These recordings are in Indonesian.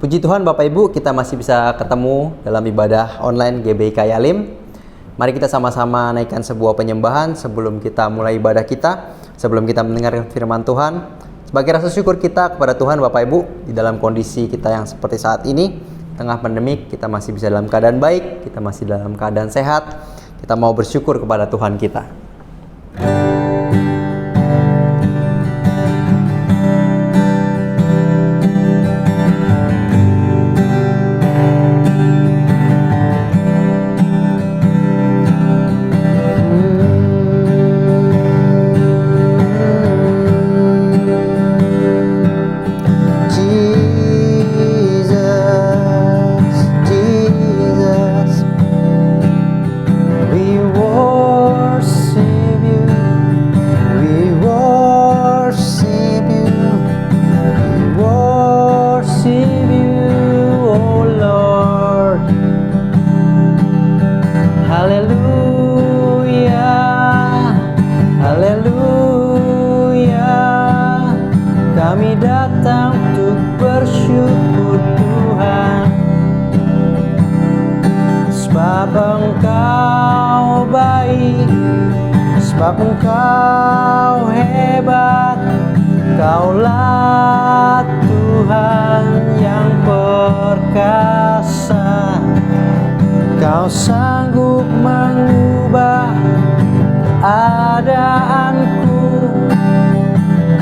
Puji Tuhan Bapak Ibu, kita masih bisa ketemu dalam ibadah online GBI Yalim. Mari kita sama-sama naikkan sebuah penyembahan sebelum kita mulai ibadah kita, sebelum kita mendengarkan firman Tuhan. Sebagai rasa syukur kita kepada Tuhan Bapak Ibu, di dalam kondisi kita yang seperti saat ini, tengah pandemik, kita masih bisa dalam keadaan baik, kita masih dalam keadaan sehat. Kita mau bersyukur kepada Tuhan kita. Kami datang untuk bersyukur Tuhan, sebab Engkau baik, sebab Engkau hebat. Kaulah Tuhan yang perkasa, Kau sanggup mengubah keadaanku.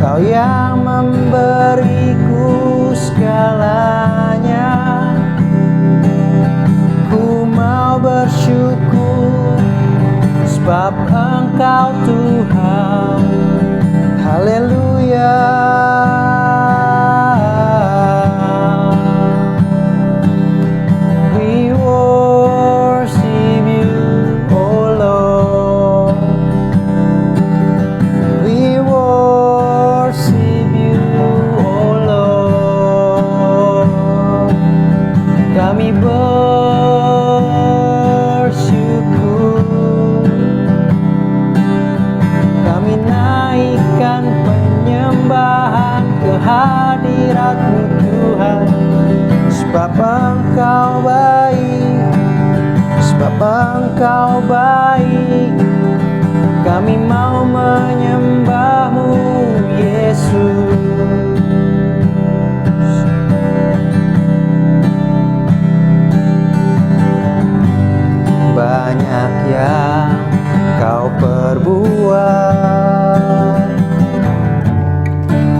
Kau yang memberiku segalanya, ku mau bersyukur sebab Engkau Tuhan. Haleluya. We worship you, oh Lord. We worship you, oh Lord. Kami bersyukur, kami naikkan penyembahan kehadirat-Mu Tuhan, sebab Engkau baik, sebab Engkau baik. Kami mau menyembah-Mu, Yesus. Banyak yang Kau perbuat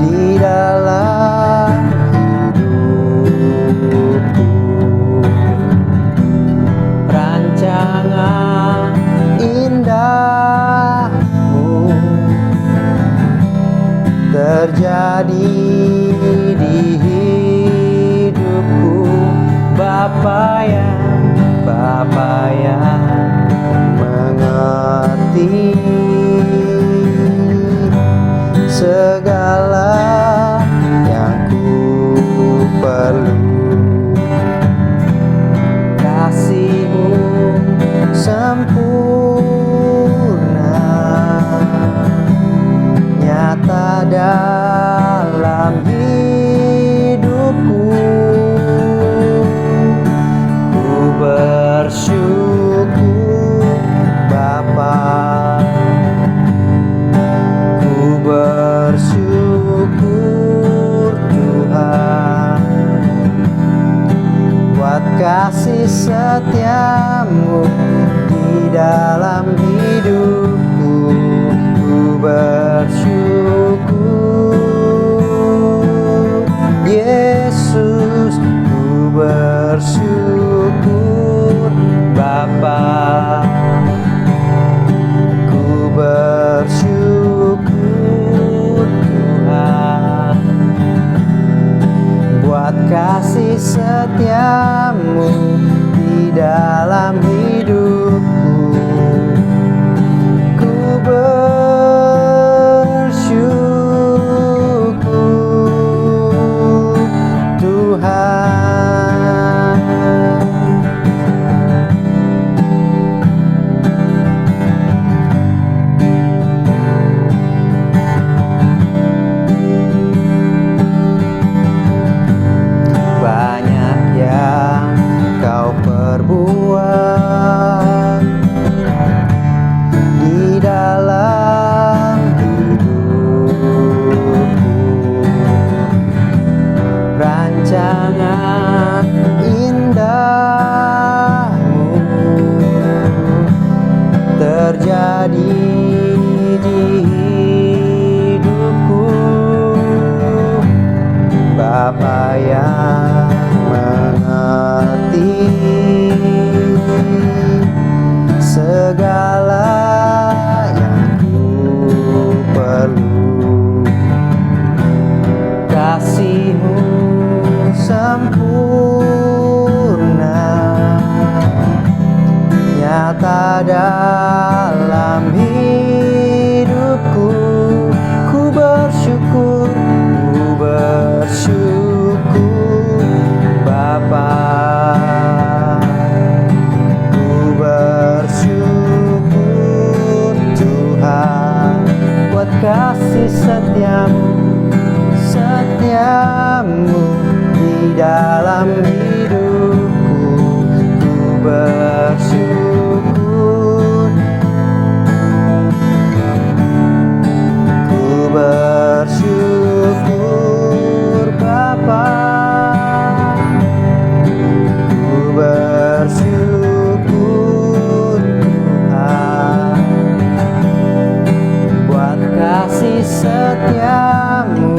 di dalam hidupku, rancangan indah-Mu terjadi di hidupku. Bapa yang mengerti segala yang ku perlu. Kasih-Mu sempurna, nyata dalam hidupku. Ku bersyukur Bapa, ku bersyukur Tuhan, buat kasih setia-Mu di dalam hidupku. Ku bersyukur Yesus, ku bersyukur Bapa, ku bersyukur Tuhan, buat kasih setia-Mu di dalam hidupku. Ku bersyukur Tuhan. Banyak setiamu di dalam hidupku. Ku bersyukur, ku bersyukur Bapa, ku bersyukur Tuhan, buat kasih setiamu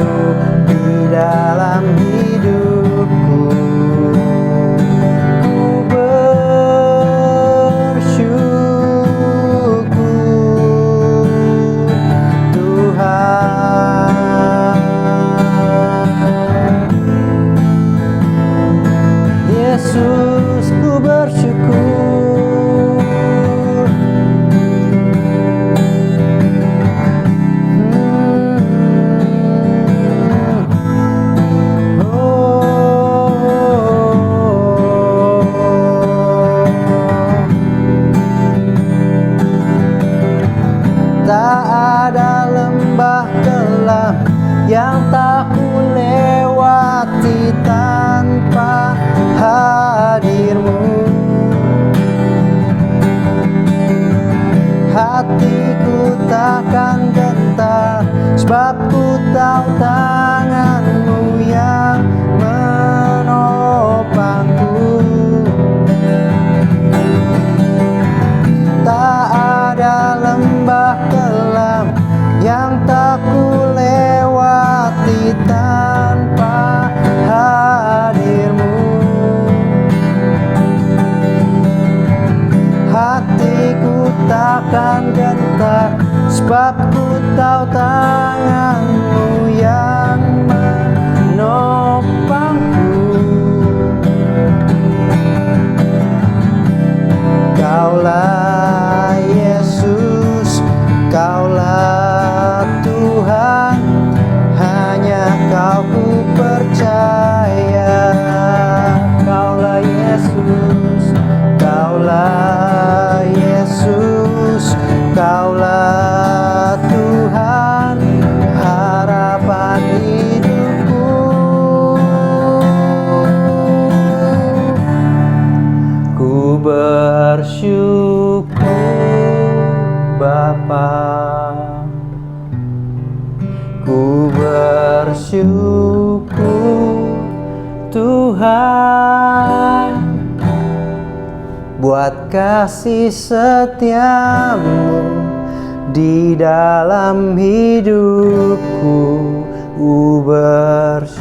di dalam hidupku. Ku bersyukur Tuhan. Yesus, ku bersyukur. Tak ada lembah kelam yang tak ku lewati tanpa hadirmu. Hatiku takkan gentar, sebab ku tahu tanganmu yang menopangku. Tak ada lembah kelam yang tak ku lewati tanpa hadirmu. Hatiku takkan gentar, sebab ku tahu tanganmu yang menopangku. Kaulah Yesus, Kaulah Tuhan, hanya Kau ku percaya. Kaulah Yesus, Kaulah Yesus, Kaulah Tuhan, harapan hidupku. Ku bersyukur Bapa, ku bersyukur Tuhan, buat kasih setiamu di dalam hidupku. Ku bersyukur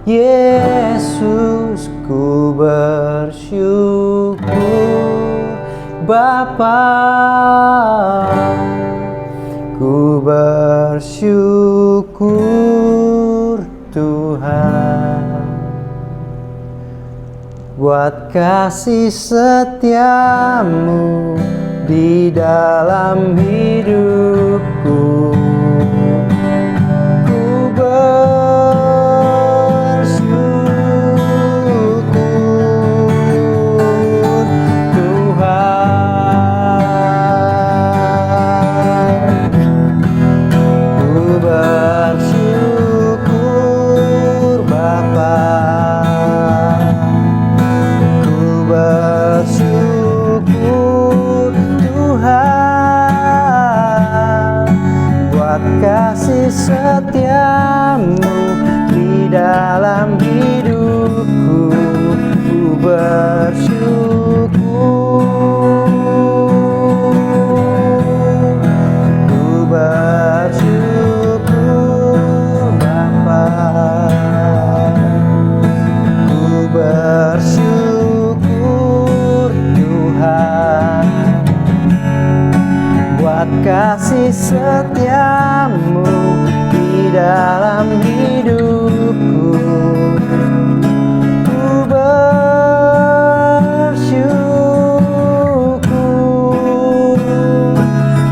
Yesus, ku bersyukur Bapa, ku bersyukur Tuhan, buat kasih setiamu di dalam hidupku. Ku bersyukur Tuhan, ku bersyukur Bapa, bersyukur Tuhan, buat kasih setiamu di dalam hidupku. Ku bersyukur, ku bersyukur Bapa, ku bersyukur Tuhan, buat kasih setiamu di dalam hidupku. Ku bersyukur,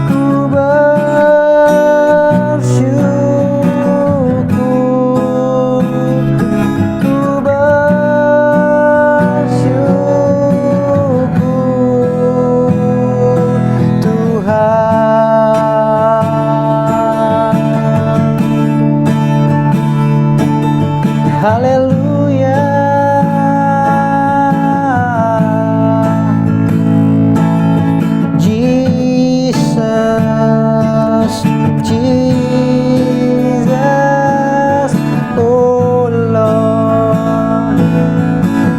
ku bersyukur, ku bersyukur Tuhan. Jesus, oh Lord.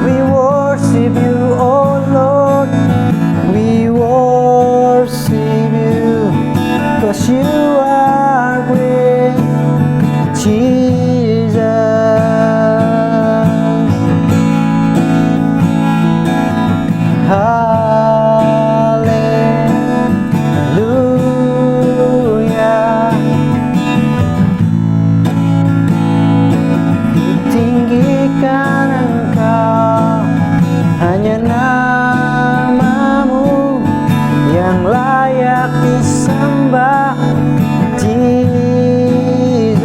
We worship you, oh Lord. We worship you, 'cause you are great, Jesus. Haleluya. Tinggikan Engkau, hanya namamu yang layak disembah, Jesus.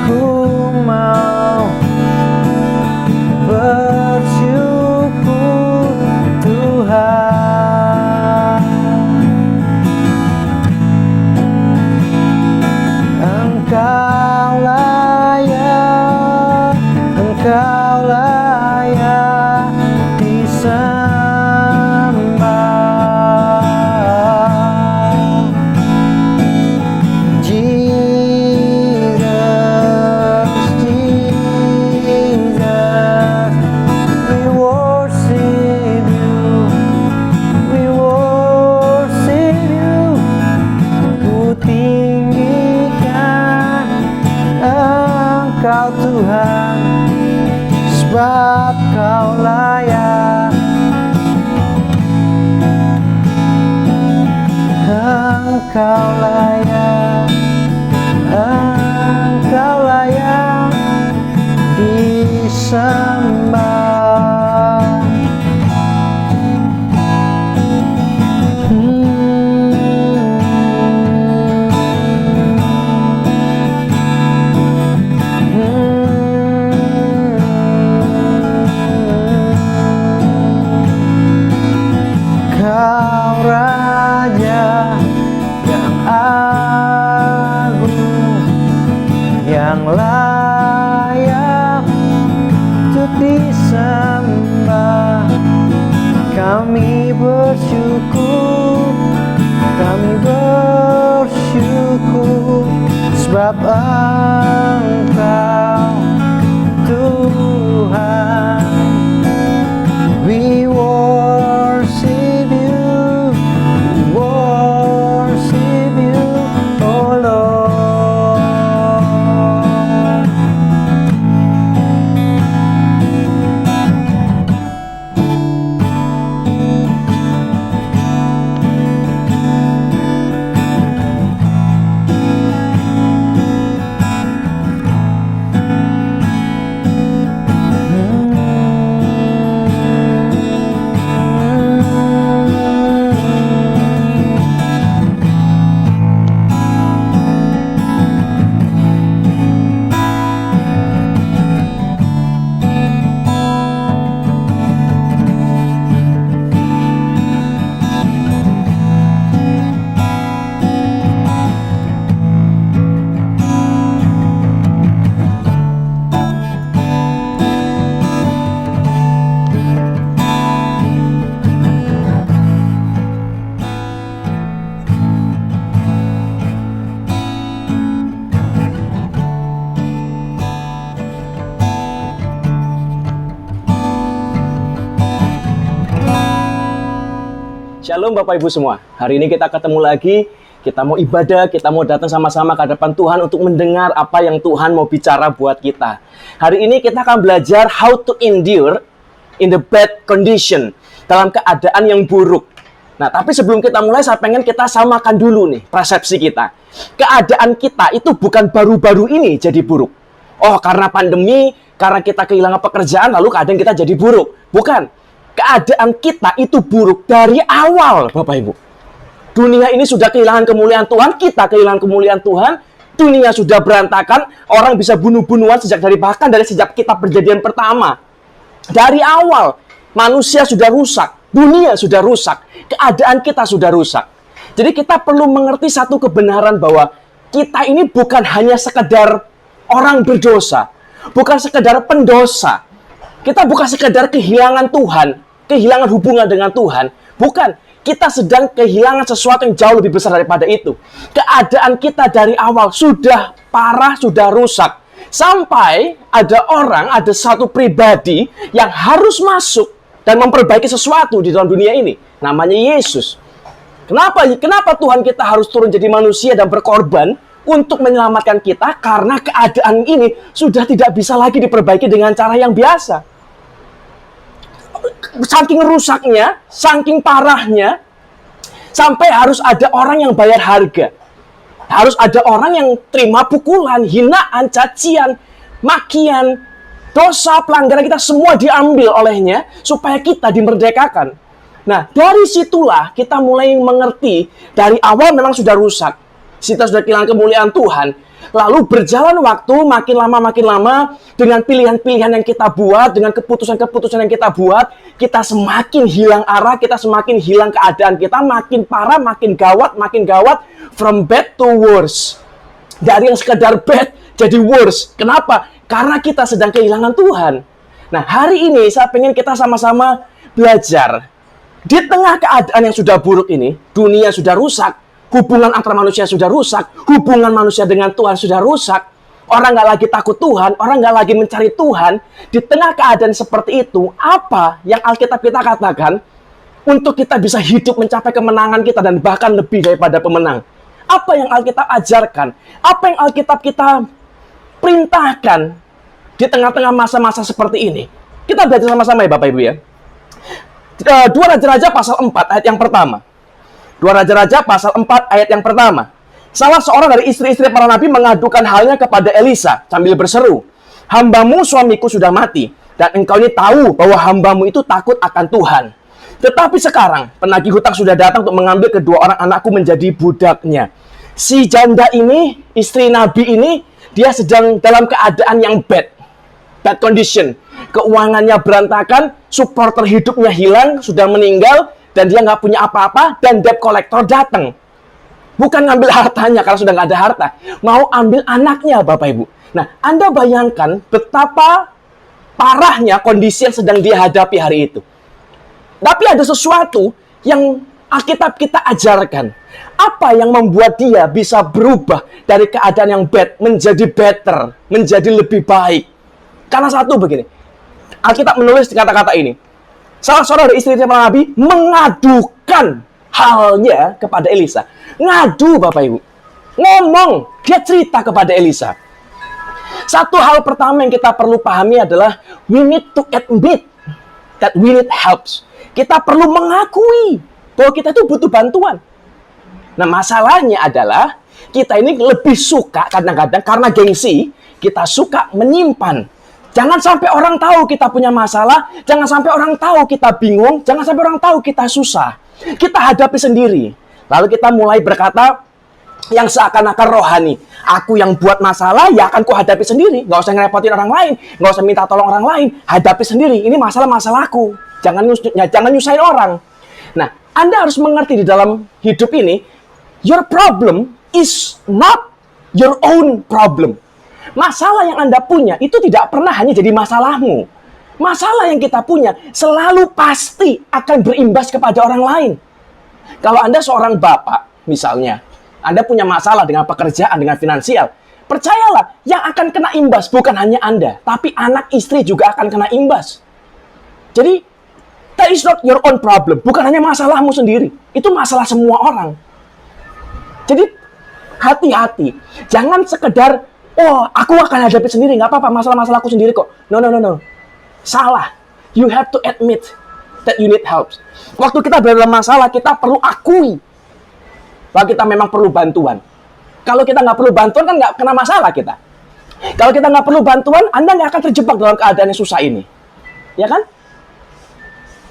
Ku mau bersyukur Tuhan. Engkau layak, Engkau layak disembah, Jesus, Jesus. We worship you, we worship you. Ku tinggikan Engkau Tuhan, sebab Kau layak. Engkau layak, Engkau layak disembah. Kau Raja yang agung, yang layak untuk disembah. Kami bersyukur, kami bersyukur, sebab Engkau Tuhan. We worship you, oh Lord. Shalom Bapak Ibu semua. Hari ini kita ketemu lagi, kita mau ibadah, kita mau datang sama-sama ke hadapan Tuhan untuk mendengar apa yang Tuhan mau bicara buat kita. Hari ini kita akan belajar how to endure in the bad condition, dalam keadaan yang buruk. Nah, tapi sebelum kita mulai, saya pengen kita samakan dulu nih persepsi kita. Keadaan kita itu bukan baru-baru ini jadi buruk. Oh, karena pandemi, karena kita kehilangan pekerjaan, lalu keadaan kita jadi buruk. Bukan. Keadaan kita itu buruk dari awal, Bapak Ibu. Dunia ini sudah kehilangan kemuliaan Tuhan, kita kehilangan kemuliaan Tuhan, dunia sudah berantakan, orang bisa bunuh-bunuhan bahkan dari sejak kita perjanjian pertama. Dari awal, manusia sudah rusak, dunia sudah rusak, keadaan kita sudah rusak. Jadi kita perlu mengerti satu kebenaran bahwa kita ini bukan hanya sekedar orang berdosa, bukan sekedar pendosa. Kita bukan sekedar kehilangan Tuhan, kehilangan hubungan dengan Tuhan. Bukan. kita sedang kehilangan sesuatu yang jauh lebih besar daripada itu. Keadaan kita dari awal sudah parah, sudah rusak. Sampai ada satu pribadi yang harus masuk dan memperbaiki sesuatu di dalam dunia ini. Namanya Yesus. Kenapa Tuhan kita harus turun jadi manusia dan berkorban untuk menyelamatkan kita? Karena keadaan ini sudah tidak bisa lagi diperbaiki dengan cara yang biasa. Saking rusaknya, saking parahnya, sampai harus ada orang yang bayar harga. Harus ada orang yang terima pukulan, hinaan, cacian, makian, dosa, pelanggaran kita semua diambil olehnya supaya kita dimerdekakan. Nah, dari situlah kita mulai mengerti, dari awal memang sudah rusak. Kita sudah kehilangan kemuliaan Tuhan. Lalu berjalan waktu makin lama dengan pilihan-pilihan yang kita buat, dengan keputusan-keputusan yang kita buat, kita semakin hilang arah, kita semakin hilang keadaan kita, makin parah, makin gawat, from bad to worse. Dari yang sekedar bad jadi worse. Kenapa? Karena kita sedang kehilangan Tuhan. Nah, hari ini saya pengen kita sama-sama belajar. Di tengah keadaan yang sudah buruk ini, dunia sudah rusak, hubungan antara manusia sudah rusak, hubungan manusia dengan Tuhan sudah rusak, orang nggak lagi takut Tuhan, orang nggak lagi mencari Tuhan. Di tengah keadaan seperti itu, apa yang Alkitab kita katakan untuk kita bisa hidup mencapai kemenangan kita dan bahkan lebih daripada pemenang? Apa yang Alkitab ajarkan? Apa yang Alkitab kita perintahkan di tengah-tengah masa-masa seperti ini? Kita belajar sama-sama ya Bapak Ibu ya. 2 Raja-Raja pasal 4 ayat yang pertama. 2 Raja-Raja pasal 4 ayat yang pertama. Salah seorang dari istri-istri para nabi mengadukan halnya kepada Elisa sambil berseru, "Hambamu suamiku sudah mati, dan engkau ini tahu bahwa hambamu itu takut akan Tuhan. Tetapi sekarang penagih hutang sudah datang untuk mengambil kedua orang anakku menjadi budaknya." Si janda ini, istri nabi ini, dia sedang dalam keadaan yang bad condition. Keuangannya berantakan, supporter hidupnya hilang, sudah meninggal, dan dia nggak punya apa-apa, dan debt collector datang. Bukan ngambil hartanya, karena sudah nggak ada harta. Mau ambil anaknya, Bapak Ibu. Nah, Anda bayangkan betapa parahnya kondisi yang sedang dia hadapi hari itu. Tapi ada sesuatu yang Alkitab kita ajarkan. Apa yang membuat dia bisa berubah dari keadaan yang bad menjadi better, menjadi lebih baik? Karena satu begini, Alkitab menulis kata-kata ini. Salah seorang dari istri para nabi mengadukan halnya kepada Elisa. Ngadu Bapak Ibu. Ngomong, dia cerita kepada Elisa. Satu hal pertama yang kita perlu pahami adalah we need to admit that we need helps. Kita perlu mengakui bahwa kita itu butuh bantuan. Nah, masalahnya adalah kita ini lebih suka kadang-kadang karena gengsi, kita suka menyimpan. Jangan sampai orang tahu kita punya masalah, jangan sampai orang tahu kita bingung, jangan sampai orang tahu kita susah. Kita hadapi sendiri. Lalu kita mulai berkata yang seakan-akan rohani. Aku yang buat masalah, ya akan ku hadapi sendiri. Nggak usah ngerepotin orang lain, nggak usah minta tolong orang lain. Hadapi sendiri, ini masalah-masalahku. Jangan nyusahin orang. Nah, Anda harus mengerti di dalam hidup ini, your problem is not your own problem. Masalah yang Anda punya itu tidak pernah hanya jadi masalahmu. Masalah yang kita punya selalu pasti akan berimbas kepada orang lain. Kalau Anda seorang bapak, misalnya, Anda punya masalah dengan pekerjaan, dengan finansial, percayalah, yang akan kena imbas bukan hanya Anda, tapi anak istri juga akan kena imbas. Jadi, that is not your own problem. Bukan hanya masalahmu sendiri. Itu masalah semua orang. Jadi, hati-hati. Jangan sekedar, oh, aku akan hadapi sendiri, nggak apa-apa, masalah-masalahku sendiri kok. No. Salah. You have to admit that you need help. Waktu kita berada dalam masalah, kita perlu akui bahwa kita memang perlu bantuan. Kalau kita nggak perlu bantuan, kan nggak kena masalah kita. Kalau kita nggak perlu bantuan, Anda nggak akan terjebak dalam keadaan yang susah ini. Ya kan?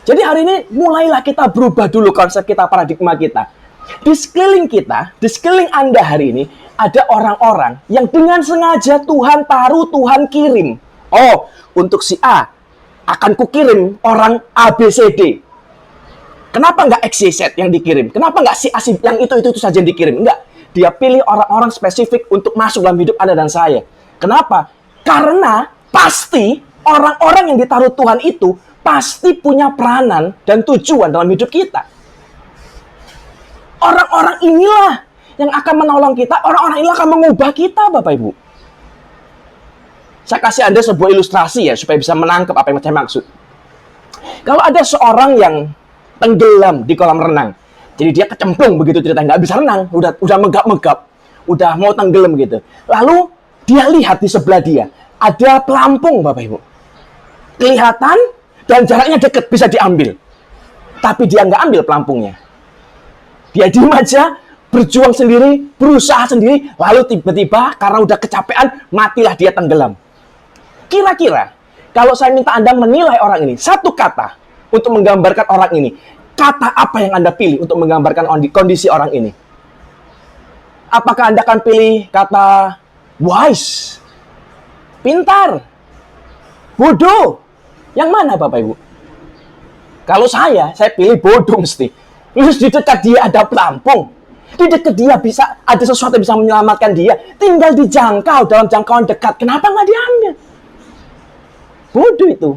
Jadi hari ini, mulailah kita berubah dulu konsep kita, paradigma kita. Di sekeliling kita, di sekeliling Anda hari ini, ada orang-orang yang dengan sengaja Tuhan taruh, Tuhan kirim. Oh, untuk si A, akan kukirim orang ABCD. Kenapa nggak XYZ yang dikirim? Kenapa nggak si A, yang itu saja yang dikirim? Enggak. Dia pilih orang-orang spesifik untuk masuk dalam hidup Anda dan saya. Kenapa? Karena pasti orang-orang yang ditaruh Tuhan itu pasti punya peranan dan tujuan dalam hidup kita. Orang-orang inilah yang akan menolong kita, orang-orang inilah akan mengubah kita, Bapak Ibu. Saya kasih Anda sebuah ilustrasi ya, supaya bisa menangkap apa yang saya maksud. Kalau ada seorang yang tenggelam di kolam renang, jadi dia kecemplung begitu ceritanya, nggak bisa renang, udah megap-megap, udah mau tenggelam gitu. Lalu dia lihat di sebelah dia, ada pelampung, Bapak Ibu. Kelihatan dan jaraknya dekat, bisa diambil. Tapi dia nggak ambil pelampungnya. Dia diem aja, berjuang sendiri, berusaha sendiri, lalu tiba-tiba karena udah kecapean, matilah dia tenggelam. Kira-kira, kalau saya minta Anda menilai orang ini, satu kata untuk menggambarkan orang ini, kata apa yang Anda pilih untuk menggambarkan kondisi orang ini? Apakah Anda akan pilih kata wise, pintar, bodoh? Yang mana, Bapak Ibu? Kalau saya pilih bodoh mesti. Terus di dekat dia ada pelampung. Di dekat dia bisa ada sesuatu yang bisa menyelamatkan dia. Tinggal dijangkau dalam jangkauan dekat. Kenapa nggak diambil? Bodoh itu.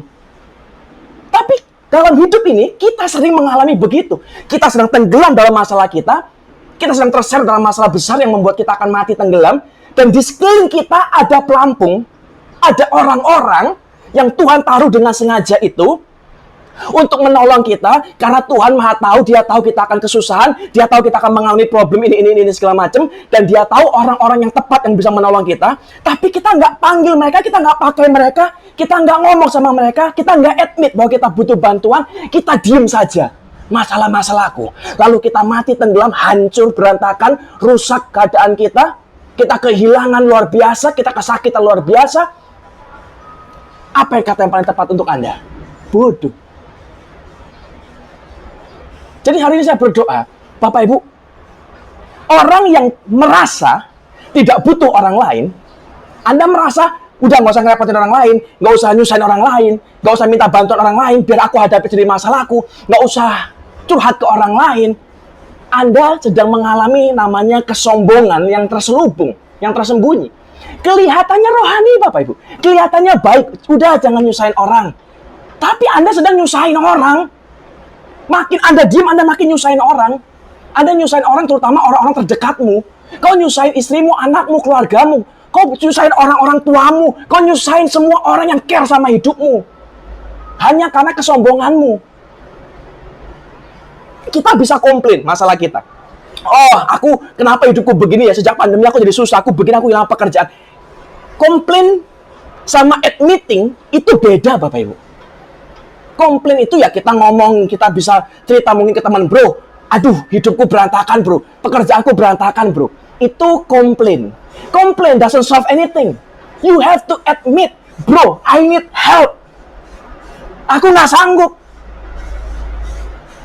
Tapi dalam hidup ini, kita sering mengalami begitu. Kita sedang tenggelam dalam masalah kita. Kita sedang terseret dalam masalah besar yang membuat kita akan mati tenggelam. Dan di sekeliling kita ada pelampung. Ada orang-orang yang Tuhan taruh dengan sengaja itu untuk menolong kita, karena Tuhan Maha tahu, Dia tahu kita akan kesusahan, Dia tahu kita akan mengalami problem ini segala macam, dan Dia tahu orang-orang yang tepat yang bisa menolong kita. Tapi kita nggak panggil mereka, kita nggak pakai mereka, kita nggak ngomong sama mereka, kita nggak admit bahwa kita butuh bantuan, kita diem saja. Masalah-masalahku. Lalu kita mati tenggelam, hancur, berantakan, rusak keadaan kita kehilangan luar biasa, kita kesakitan luar biasa. Apa yang kata yang paling tepat untuk Anda? Bodoh. Jadi hari ini saya berdoa, Bapak Ibu, orang yang merasa tidak butuh orang lain, Anda merasa, udah nggak usah ngerepotin orang lain, nggak usah nyusahin orang lain, nggak usah minta bantuan orang lain, biar aku hadapi sendiri masalahku, nggak usah curhat ke orang lain. Anda sedang mengalami namanya kesombongan yang terselubung, yang tersembunyi. Kelihatannya rohani, Bapak Ibu. Kelihatannya baik, udah jangan nyusahin orang. Tapi Anda sedang nyusahin orang. Makin Anda diam, Anda makin nyusahin orang. Anda nyusahin orang, terutama orang-orang terdekatmu. Kau nyusahin istrimu, anakmu, keluargamu. Kau nyusahin orang-orang tuamu. Kau nyusahin semua orang yang care sama hidupmu. Hanya karena kesombonganmu. Kita bisa komplain masalah kita. Oh, kenapa hidupku begini ya? Sejak pandemi aku jadi susah, aku hilang pekerjaan. Komplain sama admitting itu beda, Bapak Ibu. Komplain itu ya kita ngomong, kita bisa cerita mungkin ke teman, bro, aduh hidupku berantakan bro, pekerjaanku berantakan bro. Itu komplain. Komplain doesn't solve anything. You have to admit, bro, I need help. Aku nggak sanggup.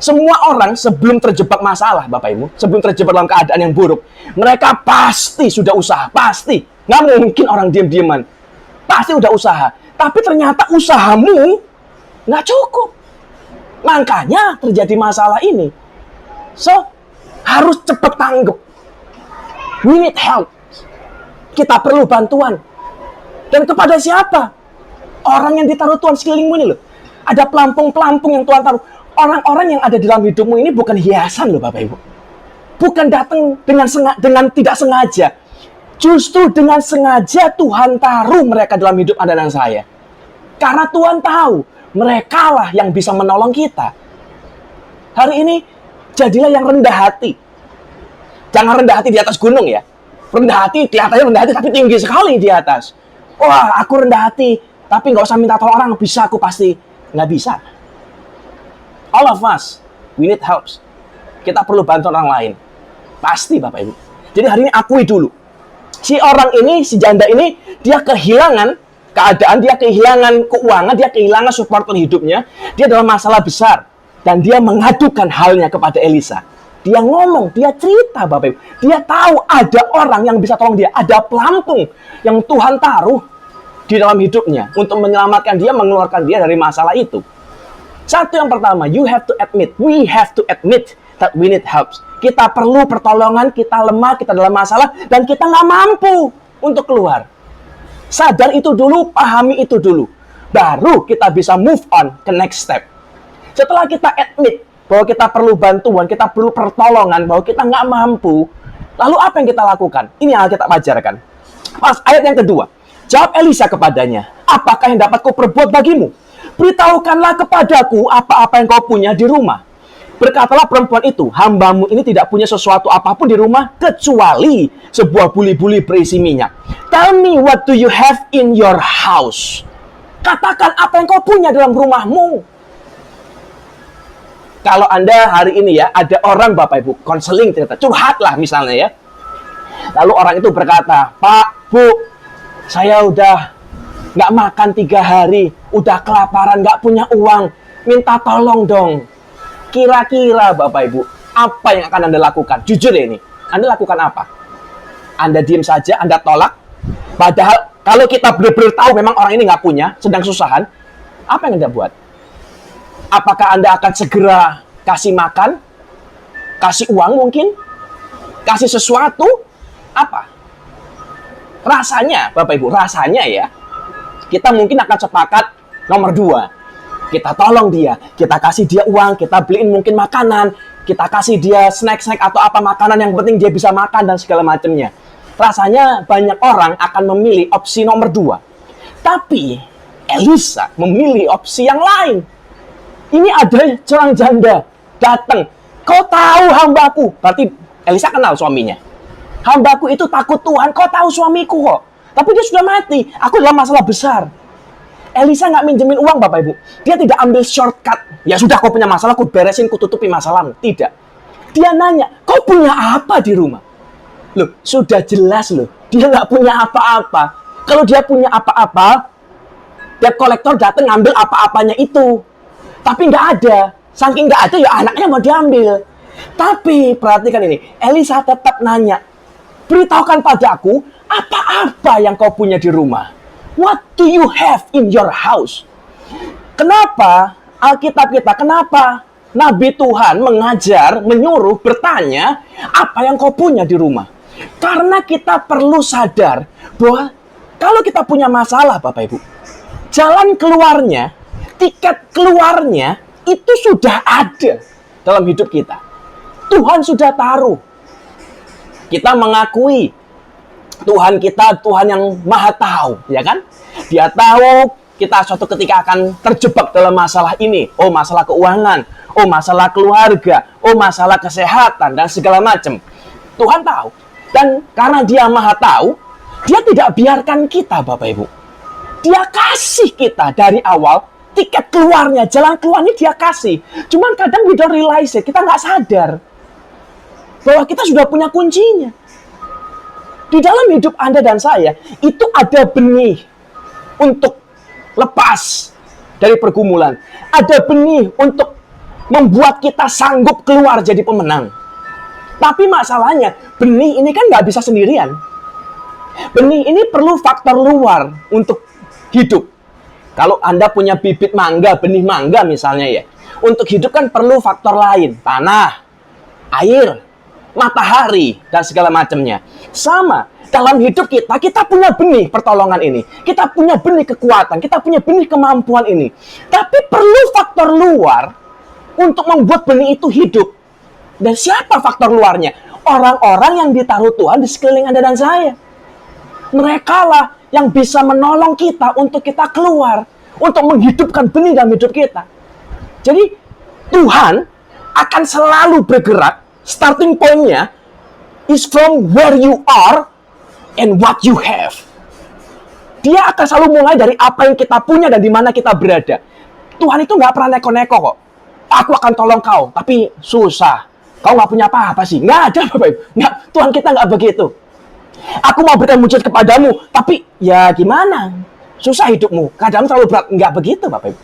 Semua orang sebelum terjebak masalah, Bapak Ibu, sebelum terjebak dalam keadaan yang buruk, mereka pasti sudah usaha, pasti. Nggak mungkin orang diam-diaman. Pasti udah usaha. Tapi ternyata usahamu nggak cukup. Makanya terjadi masalah ini. So, harus cepat tanggap. We need help. Kita perlu bantuan. Dan kepada siapa? Orang yang ditaruh Tuhan sekelilingmu ini loh. Ada pelampung-pelampung yang Tuhan taruh. Orang-orang yang ada di dalam hidupmu ini bukan hiasan loh, Bapak Ibu. Bukan datang dengan tidak sengaja. Justru dengan sengaja Tuhan taruh mereka dalam hidup Anda dan saya. Karena Tuhan tahu merekalah yang bisa menolong kita. Hari ini, jadilah yang rendah hati. Jangan rendah hati di atas gunung ya. Rendah hati, kelihatannya rendah hati, tapi tinggi sekali di atas. Wah, aku rendah hati, tapi nggak usah minta tolong orang, bisa aku pasti. Nggak bisa. All of us, we need help. Kita perlu bantuan orang lain. Pasti, Bapak Ibu. Jadi hari ini akui dulu. Si orang ini, si janda ini, dia kehilangan keadaan, dia kehilangan keuangan, dia kehilangan supporter hidupnya, dia dalam masalah besar, dan dia mengadukan halnya kepada Elisa. Dia ngomong, dia cerita, Bapak Ibu. Dia tahu ada orang yang bisa tolong dia, ada pelampung yang Tuhan taruh di dalam hidupnya untuk menyelamatkan dia, mengeluarkan dia dari masalah itu. Satu yang pertama, you have to admit, we have to admit that we need help. Kita perlu pertolongan, kita lemah, kita dalam masalah, dan kita nggak mampu untuk keluar. Sadar itu dulu, pahami itu dulu. Baru kita bisa move on ke next step. Setelah kita admit bahwa kita perlu bantuan, kita perlu pertolongan, bahwa kita nggak mampu, lalu apa yang kita lakukan? Ini yang kita ajarkan. Pas ayat yang kedua, jawab Elisa kepadanya, apakah yang dapat kau perbuat bagimu? Beritahukanlah kepadaku apa-apa yang kau punya di rumah. Berkatalah perempuan itu, hambamu ini tidak punya sesuatu apapun di rumah kecuali sebuah buli-buli berisi minyak. Tell me what do you have in your house? Katakan apa yang kau punya dalam rumahmu. Kalau Anda hari ini ya, ada orang Bapak Ibu, konseling ternyata, curhat lah misalnya ya. Lalu orang itu berkata, Pak, Bu, saya udah nggak makan 3 hari, udah kelaparan, nggak punya uang, minta tolong dong. Kira-kira Bapak Ibu, apa yang akan Anda lakukan? Jujur ya ini, Anda lakukan apa? Anda diam saja, Anda tolak. Padahal kalau kita benar-benar tahu memang orang ini nggak punya, sedang susahan, apa yang Anda buat? Apakah Anda akan segera kasih makan? Kasih uang mungkin? Kasih sesuatu? Apa? Rasanya, Bapak Ibu, rasanya ya, kita mungkin akan sepakat nomor 2. Kita tolong dia, kita kasih dia uang, kita beliin mungkin makanan, kita kasih dia snack-snack atau apa makanan yang penting dia bisa makan dan segala macamnya. Rasanya banyak orang akan memilih opsi nomor 2. Tapi Elisa memilih opsi yang lain. Ini ada seorang janda datang. Kau tahu hambaku? Berarti Elisa kenal suaminya. Hambaku itu takut Tuhan. Kau tahu suamiku kok. Tapi dia sudah mati. Aku dalam masalah besar. Elisa nggak minjemin uang Bapak Ibu. Dia tidak ambil shortcut. Ya sudah kau punya masalah, ku beresin, ku tutupi masalahmu. Tidak. Dia nanya, kau punya apa di rumah? Loh, sudah jelas loh. Dia nggak punya apa-apa. Kalau dia punya apa-apa, debt collector datang ngambil apa-apanya itu. Tapi nggak ada. Saking nggak ada, ya anaknya mau diambil. Tapi, perhatikan ini. Elisa tetap nanya, beritahukan padaku, apa-apa yang kau punya di rumah? What do you have in your house? Kenapa Alkitab kita, kenapa Nabi Tuhan mengajar, menyuruh, bertanya, apa yang kau punya di rumah? Karena kita perlu sadar bahwa kalau kita punya masalah, Bapak Ibu, jalan keluarnya, tiket keluarnya, itu sudah ada dalam hidup kita. Tuhan sudah taruh. Kita mengakui Tuhan kita, Tuhan yang maha tahu, ya kan? Dia tahu kita suatu ketika akan terjebak dalam masalah ini. Oh, masalah keuangan. Oh, masalah keluarga. Oh, masalah kesehatan, dan segala macam. Tuhan tahu. Dan karena dia maha tahu, dia tidak biarkan kita, Bapak Ibu. Dia kasih kita dari awal, tiket keluarnya, jalan keluarnya dia kasih. Cuman kadang we don't realize it, kita nggak sadar bahwa kita sudah punya kuncinya. Di dalam hidup Anda dan saya, itu ada benih untuk lepas dari pergumulan. Ada benih untuk membuat kita sanggup keluar jadi pemenang. Tapi masalahnya, benih ini kan nggak bisa sendirian. Benih ini perlu faktor luar untuk hidup. Kalau Anda punya bibit mangga, benih mangga misalnya ya, untuk hidup kan perlu faktor lain. Tanah, air, matahari, dan segala macamnya. Sama, dalam hidup kita, kita punya benih pertolongan ini. Kita punya benih kekuatan, kita punya benih kemampuan ini. Tapi perlu faktor luar untuk membuat benih itu hidup. Dan siapa faktor luarnya? Orang-orang yang ditaruh Tuhan di sekeliling Anda dan saya. Mereka lah yang bisa menolong kita untuk kita keluar, untuk menghidupkan benih dalam hidup kita. Jadi, Tuhan akan selalu bergerak. Starting point-nya is from where you are and what you have. Dia akan selalu mulai dari apa yang kita punya dan di mana kita berada. Tuhan itu nggak pernah neko-neko kok. Aku akan tolong kau, tapi susah. Kau nggak punya apa-apa sih. Nggak ada, Bapak Ibu. Nggak, Tuhan kita nggak begitu. Aku mau berikan mujizat kepadamu, tapi ya gimana? Susah hidupmu. Keadaanmu terlalu berat. Nggak begitu, Bapak Ibu.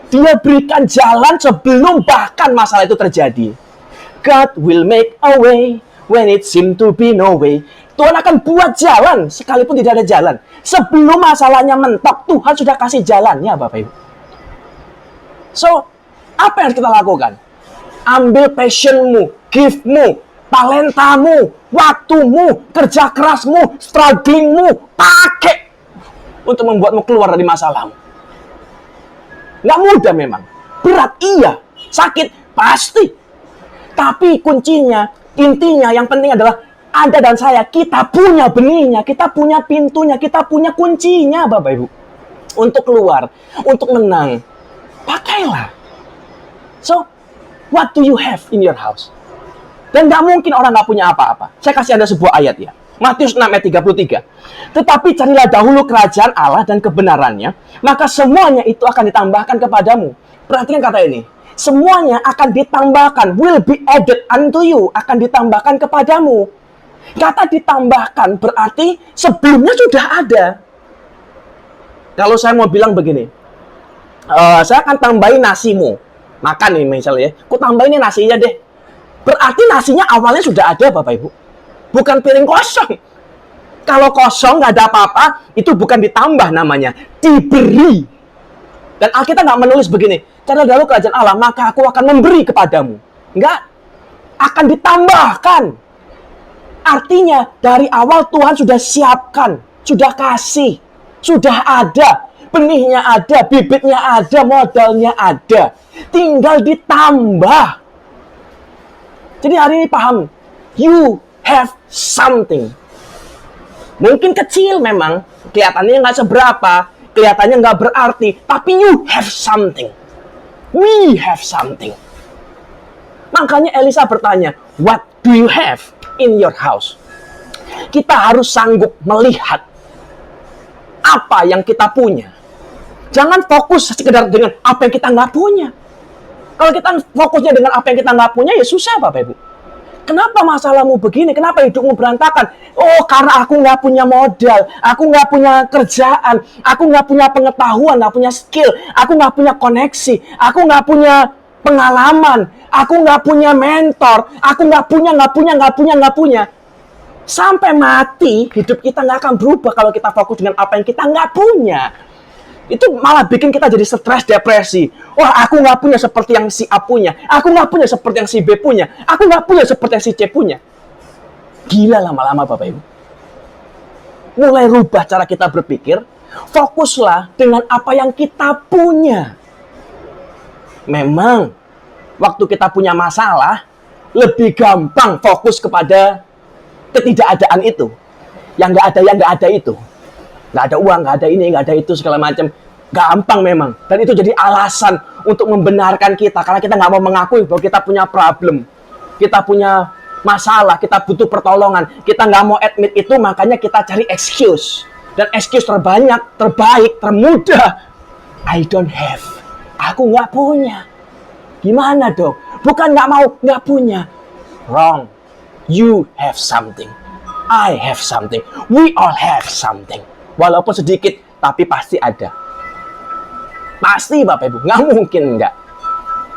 Dia berikan jalan sebelum bahkan masalah itu terjadi. God will make a way when it seems to be no way. Tuhan akan buat jalan sekalipun tidak ada jalan. Sebelum masalahnya mentok, Tuhan sudah kasih jalannya, Bapak Ibu. So, apa yang harus kita lakukan? Ambil passionmu, giftmu, talentamu, waktumu, kerja kerasmu, strugglingmu, pakai untuk membuatmu keluar dari masalahmu. Nggak mudah memang. Berat, iya. Sakit, Pasti. Tapi kuncinya, intinya yang penting adalah Anda dan saya, kita punya benihnya, kita punya pintunya, kita punya kuncinya, Bapak Ibu. Untuk keluar, untuk menang. Pakailah. So, what do you have in your house? Dan nggak mungkin orang nggak punya apa-apa. Saya kasih Anda sebuah ayat ya. Matius 6 ayat 33. Tetapi carilah dahulu kerajaan Allah dan kebenarannya, maka semuanya itu akan ditambahkan kepadamu. Perhatikan kata ini. Semuanya akan ditambahkan, will be added unto you, akan ditambahkan kepadamu. Kata ditambahkan berarti sebelumnya sudah ada. Kalau saya mau bilang begini, saya akan tambahin nasimu. Makan nih misalnya ya, aku tambahin nih nasinya deh. Berarti nasinya awalnya sudah ada, Bapak Ibu. Bukan piring kosong. Kalau kosong nggak ada apa-apa, itu bukan ditambah namanya, diberi. Dan Alkitab nggak menulis begini, carilah dahulu kerajaan Allah, maka aku akan memberi kepadamu. Enggak, akan ditambahkan. Artinya dari awal Tuhan sudah siapkan, sudah kasih, sudah ada, benihnya ada, bibitnya ada, modalnya ada. Tinggal ditambah. Jadi hari ini paham, you have something. Mungkin kecil memang, kelihatannya nggak seberapa, kelihatannya nggak berarti, tapi you have something. We have something. Makanya Elisa bertanya, what do you have in your house? Kita harus sanggup melihat apa yang kita punya. Jangan fokus sekedar dengan apa yang kita nggak punya. Kalau kita fokusnya dengan apa yang kita nggak punya, ya susah, Bapak Ibu. Kenapa masalahmu begini? Kenapa hidupmu berantakan? Oh, karena aku nggak punya modal, aku nggak punya kerjaan, aku nggak punya pengetahuan, nggak punya skill, aku nggak punya koneksi, aku nggak punya pengalaman, aku nggak punya mentor, aku nggak punya. Sampai mati, hidup kita nggak akan berubah kalau kita fokus dengan apa yang kita nggak punya. Itu malah bikin kita jadi stres, depresi. Wah, aku nggak punya seperti yang si A punya. Aku nggak punya seperti yang si B punya. Aku nggak punya seperti yang si C punya. Gila lama-lama, Bapak Ibu. Mulai rubah cara kita berpikir. Fokuslah dengan apa yang kita punya. Memang, waktu kita punya masalah, lebih gampang fokus kepada ketidakadaan itu. Yang nggak ada itu. Nggak ada uang, nggak ada ini, nggak ada itu, segala macam. Gampang memang. Dan itu jadi alasan untuk membenarkan kita. Karena kita nggak mau mengakui bahwa kita punya problem. Kita punya masalah, kita butuh pertolongan. Kita nggak mau admit itu, makanya kita cari excuse. Dan excuse terbanyak, terbaik, termudah. I don't have. Aku nggak punya. Gimana dong? Bukan nggak mau, nggak punya. Wrong. You have something. I have something. We all have something. Walaupun sedikit, tapi pasti ada. Pasti, Bapak Ibu. Nggak mungkin nggak.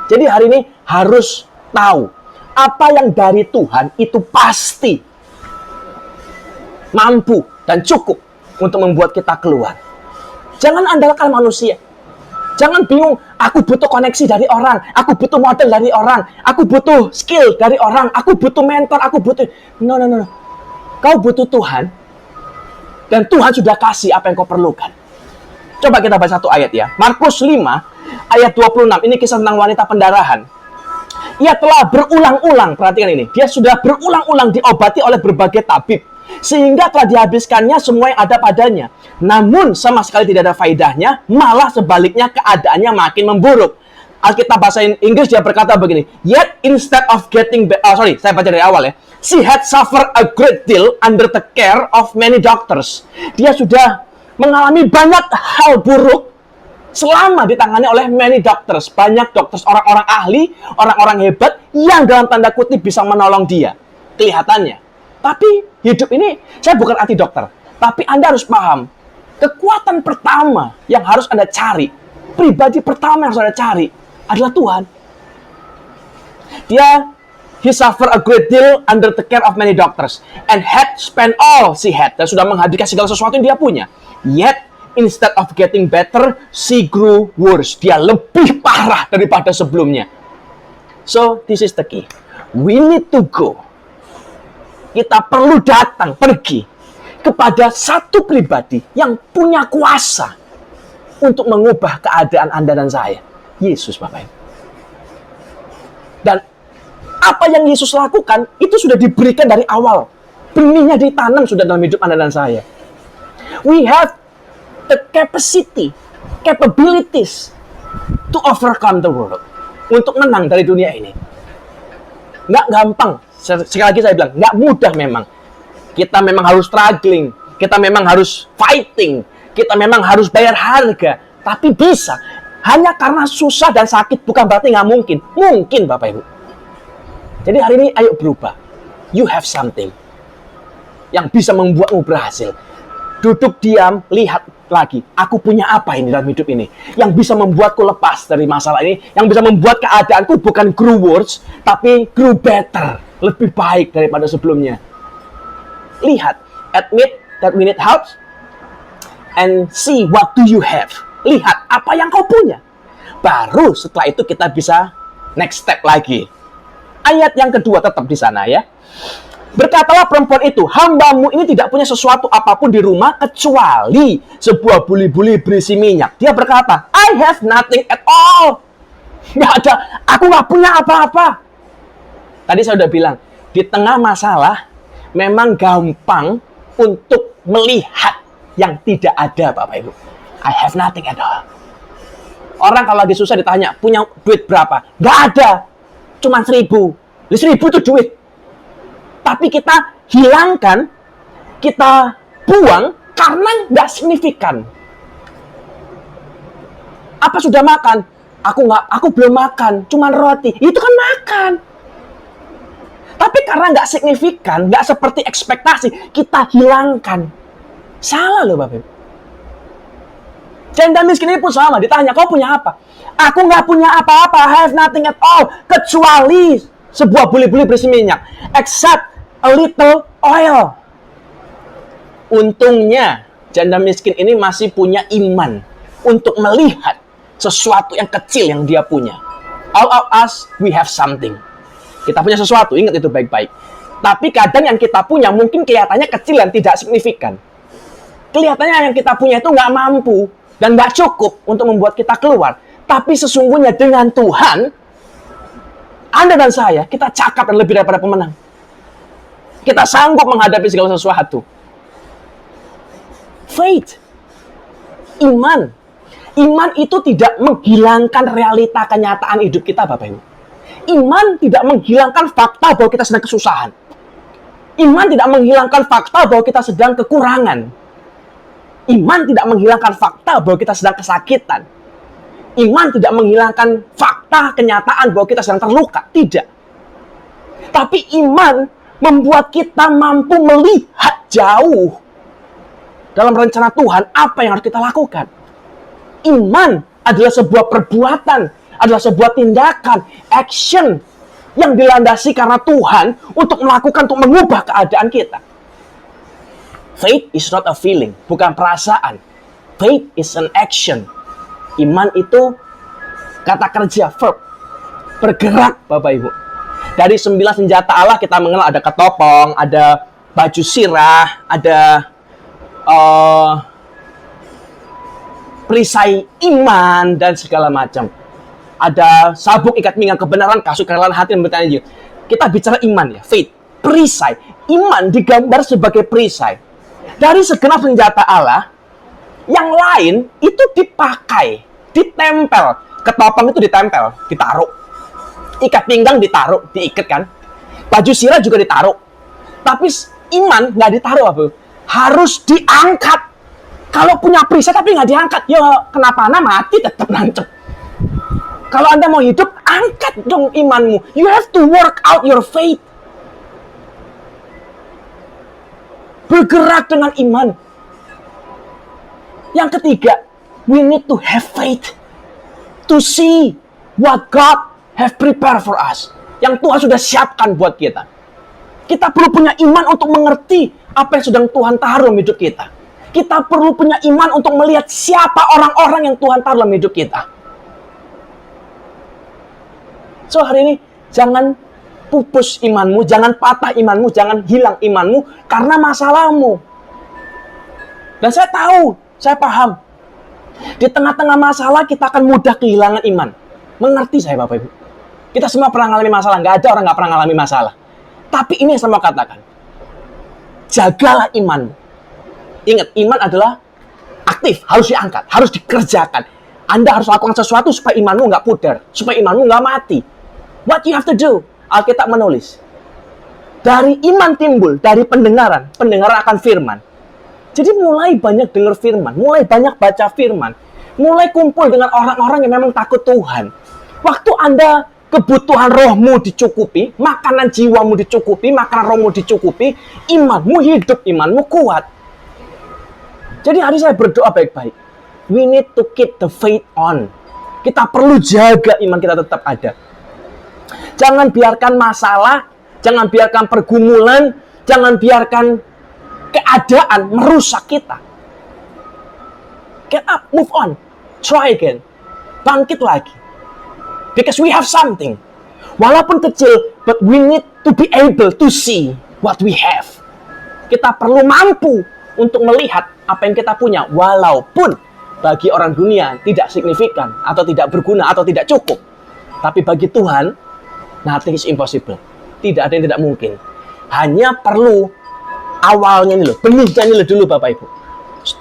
Jadi hari ini harus tahu. Apa yang dari Tuhan itu pasti mampu dan cukup untuk membuat kita keluar. Jangan andalkan manusia. Jangan bingung, aku butuh koneksi dari orang. Aku butuh model dari orang. Aku butuh skill dari orang. Aku butuh mentor. Aku butuh... No. Kau butuh Tuhan. Dan Tuhan sudah kasih apa yang kau perlukan. Coba kita baca satu ayat ya. Markus 5 ayat 26. Ini kisah tentang wanita pendarahan. Ia telah berulang-ulang, perhatikan ini. Dia sudah berulang-ulang diobati oleh berbagai tabib. Sehingga telah dihabiskannya semua yang ada padanya. Namun sama sekali tidak ada faedahnya. Malah sebaliknya keadaannya makin memburuk. Alkitab bahasa Inggris dia berkata begini. Yet instead of getting saya baca dari awal ya. She had suffered a great deal under the care of many doctors. Dia sudah mengalami banyak hal buruk selama ditangani oleh many doctors. Banyak dokter, orang-orang ahli, orang-orang hebat yang dalam tanda kutip bisa menolong dia. Kelihatannya. Tapi hidup ini, saya bukan anti dokter. Tapi Anda harus paham, kekuatan pertama yang harus Anda cari, pribadi pertama yang harus Anda cari, adalah Tuhan. He suffered a great deal under the care of many doctors and had spent all she had. Dan sudah menghabiskan segala sesuatu yang dia punya. Yet, instead of getting better, she grew worse. Dia lebih parah daripada sebelumnya. So, this is the key. We need to go. Kita perlu datang, pergi kepada satu pribadi yang punya kuasa untuk mengubah keadaan Anda dan saya. Yesus, Bapak Ibu. Dan apa yang Yesus lakukan itu sudah diberikan dari awal. Benihnya ditanam sudah dalam hidup Anda dan saya. We have the capabilities to overcome the world. Untuk menang dari dunia ini. Nggak gampang. Sekali lagi saya bilang, nggak mudah memang. Kita memang harus struggling. Kita memang harus fighting. Kita memang harus bayar harga. Tapi bisa. Hanya karena susah dan sakit bukan berarti nggak mungkin. Mungkin, Bapak Ibu. Jadi hari ini ayo berubah. You have something yang bisa membuatmu berhasil. Duduk diam, lihat lagi. Aku punya apa ini dalam hidup ini? Yang bisa membuatku lepas dari masalah ini. Yang bisa membuat keadaanku bukan grew worse, tapi grew better. Lebih baik daripada sebelumnya. Lihat. Admit that we need help. And see what do you have. Lihat apa yang kau punya. Baru setelah itu kita bisa next step lagi. Ayat yang kedua tetap di sana ya. Berkatalah perempuan itu, hambamu ini tidak punya sesuatu apapun di rumah kecuali sebuah buli-buli berisi minyak. Dia berkata, I have nothing at all. Nggak ada, aku nggak punya apa-apa. Tadi saya udah bilang, di tengah masalah memang gampang untuk melihat yang tidak ada, Bapak Ibu. I have nothing at all. Orang kalau lagi susah ditanya, punya duit berapa? Nggak ada. Cuma 1.000. 1.000 itu duit. Tapi kita hilangkan, kita buang karena nggak signifikan. Apa sudah makan? Aku belum makan, cuma roti. Itu kan makan. Tapi karena nggak signifikan, nggak seperti ekspektasi, kita hilangkan. Salah loh, Bapak. Janda miskin ini pun sama, ditanya, kau punya apa? Aku nggak punya apa-apa, I have nothing at all, kecuali sebuah buli-buli berisi minyak. Except a little oil. Untungnya, janda miskin ini masih punya iman untuk melihat sesuatu yang kecil yang dia punya. All of us, we have something. Kita punya sesuatu, ingat itu baik-baik. Tapi kadang yang kita punya mungkin kelihatannya kecil dan tidak signifikan. Kelihatannya yang kita punya itu nggak mampu dan nggak cukup untuk membuat kita keluar. Tapi sesungguhnya dengan Tuhan, Anda dan saya, kita cakap dan lebih daripada pemenang. Kita sanggup menghadapi segala sesuatu. Faith. Iman. Iman itu tidak menghilangkan realita kenyataan hidup kita, Bapak Ibu. Iman tidak menghilangkan fakta bahwa kita sedang kesusahan. Iman tidak menghilangkan fakta bahwa kita sedang kekurangan. Iman tidak menghilangkan fakta bahwa kita sedang kesakitan. Iman tidak menghilangkan fakta kenyataan bahwa kita sedang terluka. Tidak. Tapi iman membuat kita mampu melihat jauh dalam rencana Tuhan apa yang harus kita lakukan. Iman adalah sebuah perbuatan, adalah sebuah tindakan, action yang dilandasi karena Tuhan untuk melakukan, untuk mengubah keadaan kita. Faith is not a feeling, bukan perasaan. Faith is an action. Iman itu kata kerja, verb. Bergerak, Bapak Ibu. Dari 9 senjata Allah kita mengenal ada ketopong, ada baju sirah, ada perisai iman, dan segala macam. Ada sabuk ikat pinggang kebenaran, kasut kerelaan hati, dan bertanya. Kita bicara iman ya, faith. Perisai. Iman digambar sebagai perisai. Dari segenap senjata Allah, yang lain itu dipakai, ditempel. Ketopong itu ditempel, ditaruh. Ikat pinggang ditaruh, diikat kan. Baju sirah juga ditaruh. Tapi iman nggak ditaruh, apa? Harus diangkat. Kalau punya perisai tapi nggak diangkat, ya kenapa Anda mati tetap nancep. Kalau Anda mau hidup, angkat dong imanmu. You have to work out your faith. Bergerak dengan iman. Yang ketiga, we need to have faith to see what God have prepared for us. Yang Tuhan sudah siapkan buat kita. Kita perlu punya iman untuk mengerti apa yang sedang Tuhan taruh dalam hidup kita. Kita perlu punya iman untuk melihat siapa orang-orang yang Tuhan taruh dalam hidup kita. So hari ini, jangan pupus imanmu, jangan patah imanmu, jangan hilang imanmu karena masalahmu. Dan saya tahu, saya paham. Di tengah-tengah masalah kita akan mudah kehilangan iman. Mengerti saya, Bapak Ibu. Kita semua pernah mengalami masalah. Nggak ada orang nggak pernah mengalami masalah. Tapi ini yang saya mau katakan. Jagalah imanmu. Ingat, iman adalah aktif, harus diangkat, harus dikerjakan. Anda harus lakukan sesuatu supaya imanmu nggak pudar, supaya imanmu nggak mati. What you have to do? Alkitab menulis. Dari iman timbul, dari pendengaran akan firman. Jadi mulai banyak dengar firman, mulai banyak baca firman, mulai kumpul dengan orang-orang yang memang takut Tuhan. Waktu Anda kebutuhan rohmu dicukupi, makanan jiwamu dicukupi, makanan rohmu dicukupi, imanmu hidup, imanmu kuat. Jadi hari saya berdoa baik-baik. We need to keep the faith on. Kita perlu jaga iman kita tetap ada. Jangan biarkan masalah, jangan biarkan pergumulan, jangan biarkan keadaan merusak kita. Get up, move on, try again, bangkit lagi. Because we have something. Walaupun kecil, but we need to be able to see what we have. Kita perlu mampu untuk melihat apa yang kita punya, walaupun bagi orang dunia tidak signifikan, atau tidak berguna, atau tidak cukup. Tapi bagi Tuhan, nothing is impossible. Tidak ada yang tidak mungkin. Hanya perlu awalnya ini loh, benihnya ini loh dulu Bapak Ibu.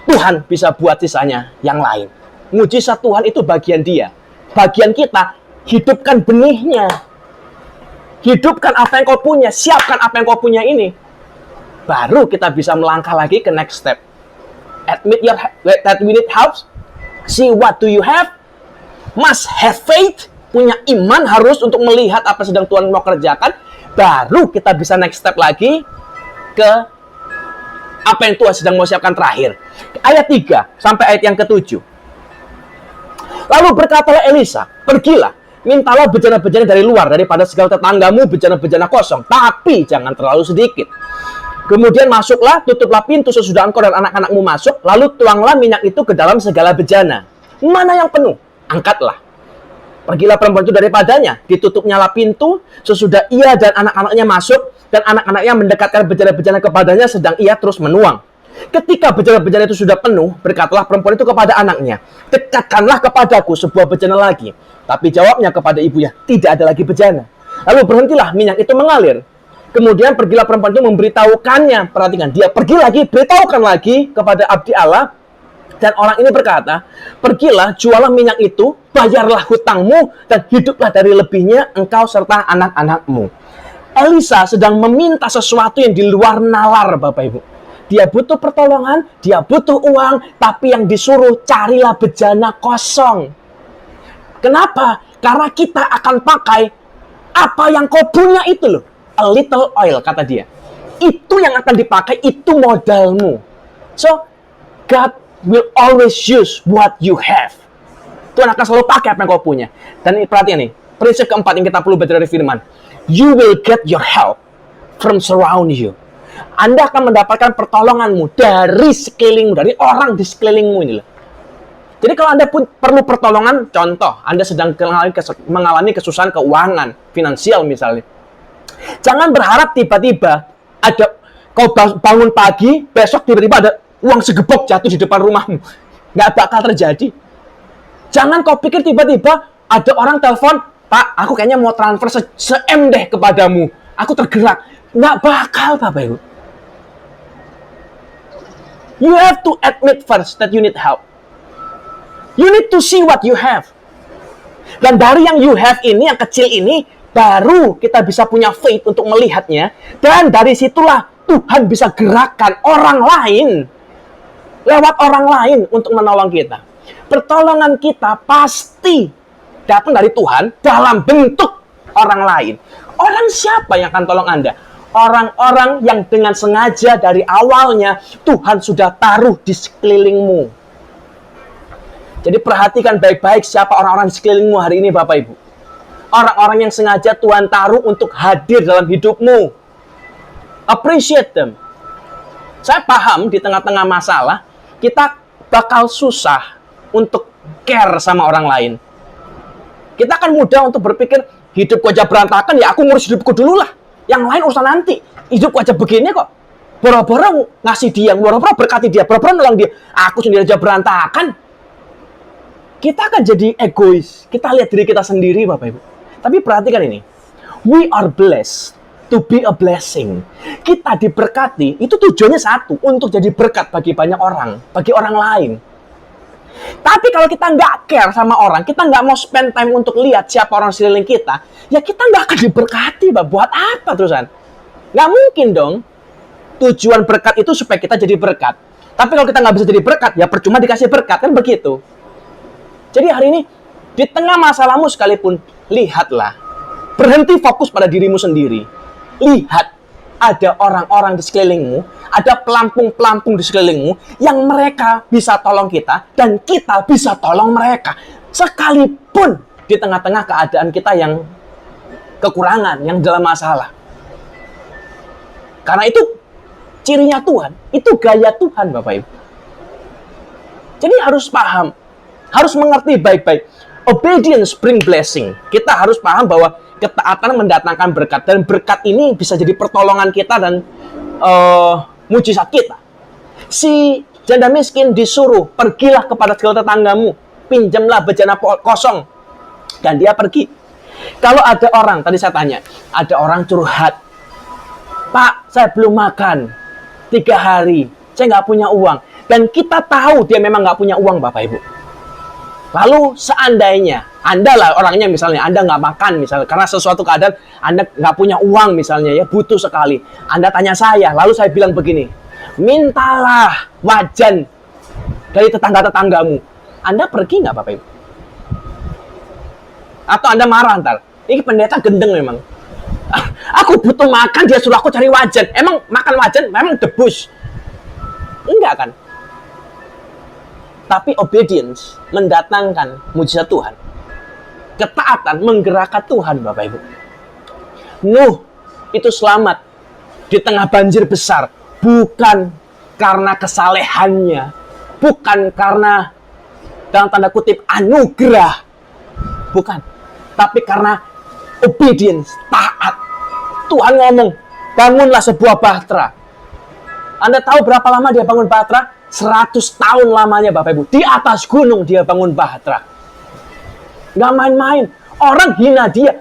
Tuhan bisa buat sisanya yang lain. Mujizat Tuhan itu bagian dia. Bagian kita, hidupkan benihnya. Hidupkan apa yang kau punya, siapkan apa yang kau punya ini. Baru kita bisa melangkah lagi ke next step. Admit that we need help. See what do you have. Must have faith. Punya iman harus untuk melihat apa sedang Tuhan mau kerjakan. Baru kita bisa next step lagi ke apa yang Tuhan sedang mau siapkan terakhir. Ayat 3 sampai ayat yang ke-7. Lalu berkatalah Elisa, pergilah, mintalah bejana-bejana dari luar, daripada segala tetanggamu bejana-bejana kosong, tapi jangan terlalu sedikit. Kemudian masuklah, tutuplah pintu sesudah engkau dan anak-anakmu masuk, lalu tuanglah minyak itu ke dalam segala bejana. Mana yang penuh? Angkatlah. Pergilah perempuan itu daripadanya, ditutupnyalah pintu, sesudah ia dan anak-anaknya masuk, dan anak-anaknya mendekatkan bejana-bejana kepadanya, sedang ia terus menuang. Ketika bejana-bejana itu sudah penuh, berkatalah perempuan itu kepada anaknya, dekatkanlah kepadaku sebuah bejana lagi. Tapi jawabnya kepada ibunya, tidak ada lagi bejana. Lalu berhentilah minyak itu mengalir. Kemudian pergilah perempuan itu memberitahukannya. Perhatikan, dia pergi lagi, beritahukan lagi kepada abdi Allah. Dan orang ini berkata, pergilah, jualah minyak itu, bayarlah hutangmu, dan hiduplah dari lebihnya engkau serta anak-anakmu. Elisa sedang meminta sesuatu yang di luar nalar, Bapak Ibu. Dia butuh pertolongan, dia butuh uang, tapi yang disuruh carilah bejana kosong. Kenapa? Karena kita akan pakai apa yang kau punya itu loh. A little oil, kata dia. Itu yang akan dipakai, itu modalmu. So, God will always use what you have. Tuhan akan selalu pakai apa yang kau punya. Dan perhatian nih, prinsip keempat yang kita perlu belajar dari firman. You will get your help from surround you. Anda akan mendapatkan pertolonganmu dari sekelilingmu, dari orang di sekelilingmu ini loh. Jadi kalau Anda pun perlu pertolongan, contoh, Anda sedang mengalami kesusahan keuangan, finansial misalnya. Jangan berharap tiba-tiba ada kau bangun pagi, besok tiba-tiba ada uang segebok jatuh di depan rumahmu. Nggak bakal terjadi. Jangan kau pikir tiba-tiba ada orang telepon, Pak, aku kayaknya mau transfer se-M deh kepadamu. Aku tergerak. Nggak bakal, Bapak Ibu. You have to admit first that you need help. You need to see what you have. Dan dari yang you have ini, yang kecil ini, baru kita bisa punya faith untuk melihatnya. Dan dari situlah Tuhan bisa gerakan orang lain. Lewat orang lain untuk menolong kita. Pertolongan kita pasti datang dari Tuhan dalam bentuk orang lain. Orang siapa yang akan tolong Anda? Orang-orang yang dengan sengaja dari awalnya Tuhan sudah taruh di sekelilingmu. Jadi perhatikan baik-baik siapa orang-orang di sekelilingmu hari ini Bapak Ibu. Orang-orang yang sengaja Tuhan taruh untuk hadir dalam hidupmu. Appreciate them. Saya paham di tengah-tengah masalah, kita bakal susah untuk care sama orang lain. Kita akan mudah untuk berpikir, hidupku aja berantakan, ya aku ngurus hidupku dulu lah. Yang lain urusan nanti. Hidupku aja begini kok. Boro-boro ngasih dia, boro-boro berkati dia, boro-boro nolong dia. Aku sendiri aja berantakan. Kita akan jadi egois. Kita lihat diri kita sendiri, Bapak Ibu. Tapi perhatikan ini. We are blessed to be a blessing. Kita diberkati, itu tujuannya satu, untuk jadi berkat bagi banyak orang, bagi orang lain. Tapi kalau kita nggak care sama orang, kita nggak mau spend time untuk lihat siapa orang sekeliling kita, ya kita nggak akan diberkati, Pak. Buat apa terusan? Nggak mungkin dong. Tujuan berkat itu supaya kita jadi berkat. Tapi kalau kita nggak bisa jadi berkat, ya percuma dikasih berkat, kan begitu. Jadi hari ini, di tengah masalahmu sekalipun, lihatlah. Berhenti fokus pada dirimu sendiri. Lihat, ada orang-orang di sekelilingmu, ada pelampung-pelampung di sekelilingmu, yang mereka bisa tolong kita, dan kita bisa tolong mereka. Sekalipun di tengah-tengah keadaan kita yang kekurangan, yang dalam masalah. Karena itu, cirinya Tuhan, itu gaya Tuhan, Bapak Ibu. Jadi harus paham, harus mengerti baik-baik. Obedience bring blessing. Kita harus paham bahwa ketaatan mendatangkan berkat, dan berkat ini bisa jadi pertolongan kita dan mujizat kita. Si janda miskin disuruh, pergilah kepada segala tetanggamu, pinjamlah bejana kosong, dan dia pergi. Kalau ada orang, tadi saya tanya, ada orang curhat, Pak, saya belum makan 3 hari, saya nggak punya uang. Dan kita tahu dia memang nggak punya uang, Bapak Ibu. Lalu seandainya, Anda lah orangnya misalnya, Anda nggak makan misalnya, karena sesuatu keadaan Anda nggak punya uang misalnya, ya butuh sekali. Anda tanya saya, lalu saya bilang begini, mintalah wajan dari tetangga-tetanggamu. Anda pergi nggak, Bapak Ibu? Atau Anda marah ntar, ini pendeta gendeng memang. Aku butuh makan, dia suruh aku cari wajan. Emang makan wajan memang debus? Enggak kan? Tapi obedience mendatangkan mujizat Tuhan. Ketaatan menggerakkan Tuhan, Bapak Ibu. Nuh itu selamat di tengah banjir besar, bukan karena kesalehannya, bukan karena dalam tanda kutip anugerah, bukan, tapi karena obedience, taat. Tuhan ngomong, bangunlah sebuah bahtera. Anda tahu berapa lama dia bangun bahtera? 100 tahun lamanya, Bapak Ibu. Di atas gunung dia bangun bahtera. Nggak main-main. Orang hina dia.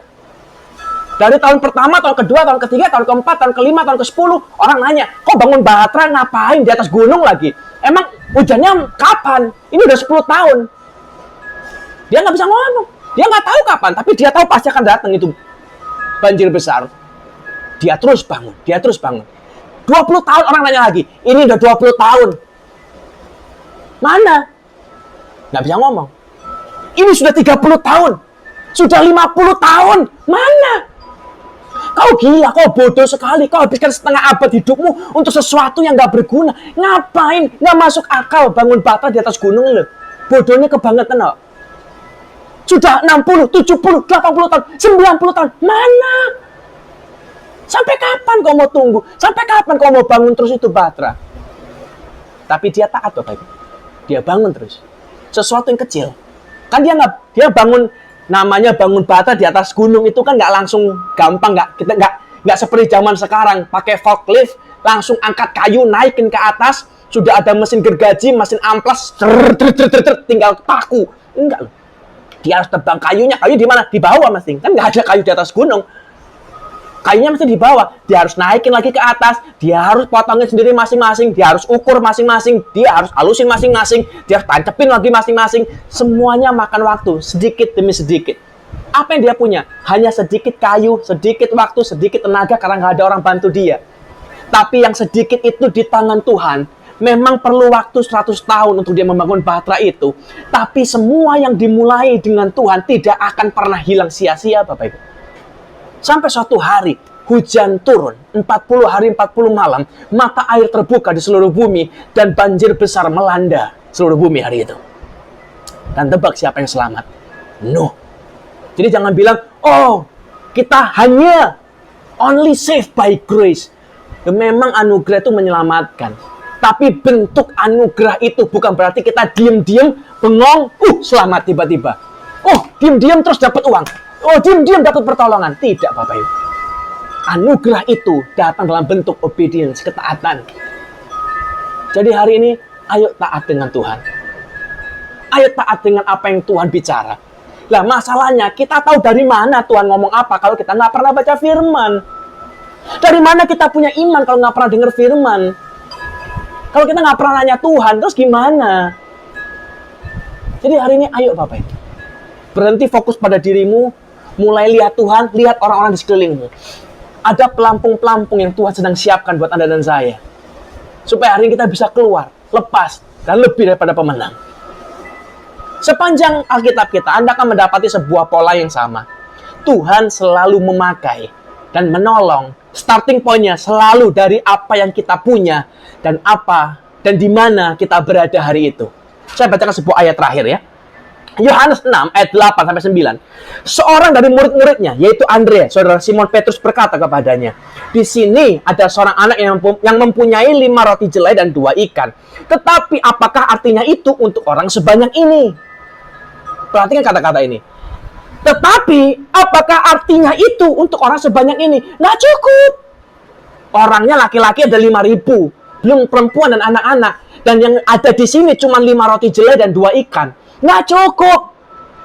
Dari tahun pertama, tahun kedua, tahun ketiga, tahun keempat, tahun kelima, tahun ke-10, orang nanya, kok bangun bahtera ngapain di atas gunung lagi? Emang hujannya kapan? Ini udah 10 tahun. Dia nggak bisa ngomong. Dia nggak tahu kapan, tapi dia tahu pasti akan datang itu banjir besar. Dia terus bangun, dia terus bangun. 20 tahun orang nanya lagi, ini udah 20 tahun. Mana? Nggak bisa ngomong. Ini sudah 30 tahun. Sudah 50 tahun. Mana? Kau gila, kau bodoh sekali. Kau habiskan setengah abad hidupmu untuk sesuatu yang nggak berguna. Ngapain? Nggak masuk akal bangun bata di atas gunung loh. Bodohnya kebangetan loh. Sudah 60, 70, 80 tahun, 90 tahun. Mana? Sampai kapan kau mau tunggu? Sampai kapan kau mau bangun terus itu batra? Tapi dia taat, Bapak Ibu. Dia bangun terus. Sesuatu yang kecil. Kan dia bangun, namanya bangun bata di atas gunung itu kan nggak langsung gampang, nggak seperti zaman sekarang pakai forklift langsung angkat kayu naikin ke atas, sudah ada mesin gergaji, mesin amplas, tinggal paku. Enggak loh. Dia harus tebang kayunya. Kayu di mana? Di bawah mesti. Kan nggak ada kayu di atas gunung. Kayunya mesti di bawah. Dia harus naikin lagi ke atas. Dia harus potongin sendiri masing-masing. Dia harus ukur masing-masing. Dia harus halusin masing-masing. Dia harus tancepin lagi masing-masing. Semuanya makan waktu. Sedikit demi sedikit. Apa yang dia punya? Hanya sedikit kayu, sedikit waktu, sedikit tenaga karena nggak ada orang bantu dia. Tapi yang sedikit itu di tangan Tuhan. Memang perlu waktu 100 tahun untuk dia membangun bahtera itu. Tapi semua yang dimulai dengan Tuhan tidak akan pernah hilang sia-sia, Bapak Ibu. Sampai suatu hari, hujan turun, 40 hari 40 malam, mata air terbuka di seluruh bumi, dan banjir besar melanda seluruh bumi hari itu. Dan tebak siapa yang selamat? Nuh. Jadi jangan bilang, oh, kita hanya only saved by grace. Memang anugerah itu menyelamatkan. Tapi bentuk anugerah itu bukan berarti kita diem-diem, bengong, selamat tiba-tiba. Oh, diem-diem terus dapat uang. Oh, diem-diem dapat pertolongan. Tidak, Bapak Ibu. Anugerah itu datang dalam bentuk obedience, ketaatan. Jadi hari ini, ayo taat dengan Tuhan. Ayo taat dengan apa yang Tuhan bicara. Lah masalahnya kita tahu dari mana Tuhan ngomong apa kalau kita nggak pernah baca firman. Dari mana kita punya iman kalau nggak pernah dengar firman? Kalau kita nggak pernah nanya Tuhan, terus gimana? Jadi hari ini ayo Bapak Ibu, berhenti fokus pada dirimu, mulai lihat Tuhan, lihat orang-orang di sekelilingmu. Ada pelampung-pelampung yang Tuhan sedang siapkan buat Anda dan saya. Supaya hari ini kita bisa keluar, lepas, dan lebih daripada pemenang. Sepanjang Alkitab kita, Anda akan mendapati sebuah pola yang sama. Tuhan selalu memakai dan menolong. Starting point-nya selalu dari apa yang kita punya dan apa dan di mana kita berada hari itu. Saya bacakan sebuah ayat terakhir ya. Yohanes 6 ayat 8 sampai 9. Seorang dari murid-muridnya yaitu Andreas, saudara Simon Petrus berkata kepadanya, "Di sini ada seorang anak yang mempunyai 5 roti jelai dan 2 ikan. Tetapi apakah artinya itu untuk orang sebanyak ini?" Perhatikan kata-kata ini. Tetapi apakah artinya itu untuk orang sebanyak ini? Nggak cukup. Orangnya laki-laki ada 5.000, belum perempuan dan anak-anak. Dan yang ada di sini cuma 5 roti jelai dan 2 ikan. Nggak cukup.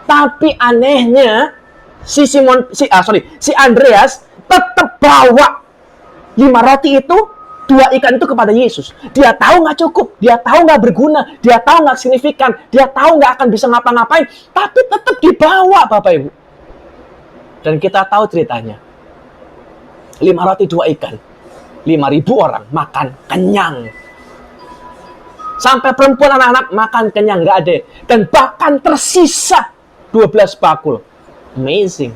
Tapi anehnya si Andreas tetap bawa 5 roti itu, 2 ikan itu kepada Yesus. Dia tahu nggak cukup, dia tahu nggak berguna, dia tahu nggak signifikan, dia tahu nggak akan bisa ngapa-ngapain, tapi tetap dibawa Bapak Ibu. Dan kita tahu ceritanya. 5 roti 2 ikan. 5.000 orang makan kenyang. Sampai perempuan anak-anak makan kenyang, nggak ada. Dan bahkan tersisa 12 bakul. Amazing.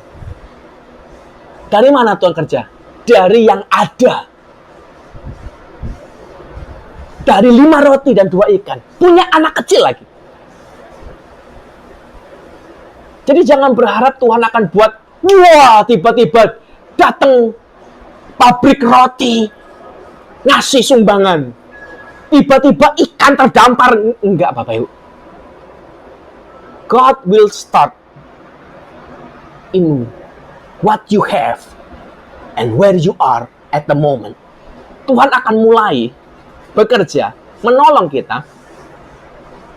Dari mana Tuhan kerja? Dari yang ada. Dari 5 roti dan 2 ikan. Punya anak kecil lagi. Jadi jangan berharap Tuhan akan buat, wah tiba-tiba datang pabrik roti, ngasih sumbangan. Tiba-tiba ikan terdampar. Enggak Bapak Ibu. God will start in what you have and where you are at the moment. Tuhan akan mulai bekerja, menolong kita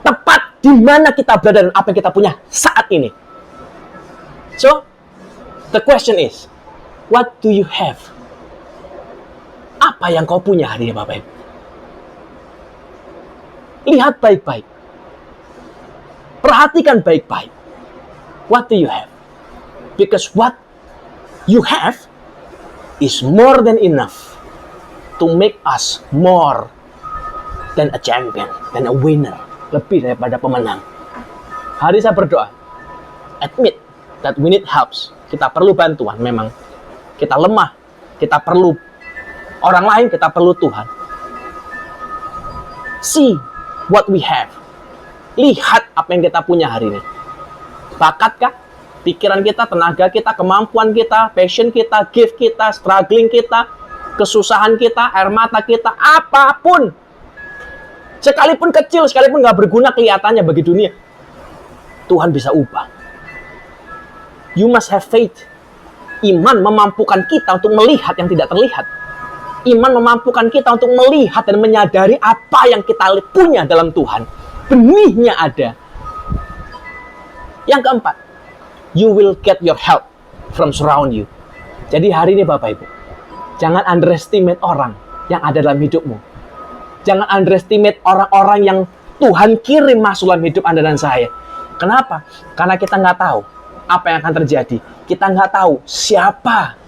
tepat di mana kita berada dan apa yang kita punya saat ini. So, the question is, what do you have? Apa yang kau punya hari ini Bapak Ibu? Lihat baik-baik. Perhatikan baik-baik. What do you have? Because what you have is more than enough to make us more than a champion, than a winner. Lebih daripada pemenang. Hari saya berdoa. Admit that we need helps. Kita perlu bantuan memang. Kita lemah. Kita perlu orang lain, kita perlu Tuhan. See what we have. Lihat apa yang kita punya hari ini. Bakatkah? Pikiran kita, tenaga kita, kemampuan kita, passion kita, gift kita, struggling kita, kesusahan kita, air mata kita, apapun. Sekalipun kecil, sekalipun nggak berguna kelihatannya bagi dunia. Tuhan bisa ubah. You must have faith. Iman memampukan kita untuk melihat yang tidak terlihat. Iman memampukan kita untuk melihat dan menyadari apa yang kita punya dalam Tuhan. Benihnya ada. Yang keempat, you will get your help from surround you. Jadi hari ini Bapak Ibu, jangan underestimate orang yang ada dalam hidupmu. Jangan underestimate orang-orang yang Tuhan kirim masuk dalam hidup Anda dan saya. Kenapa? Karena kita nggak tahu apa yang akan terjadi. Kita nggak tahu siapa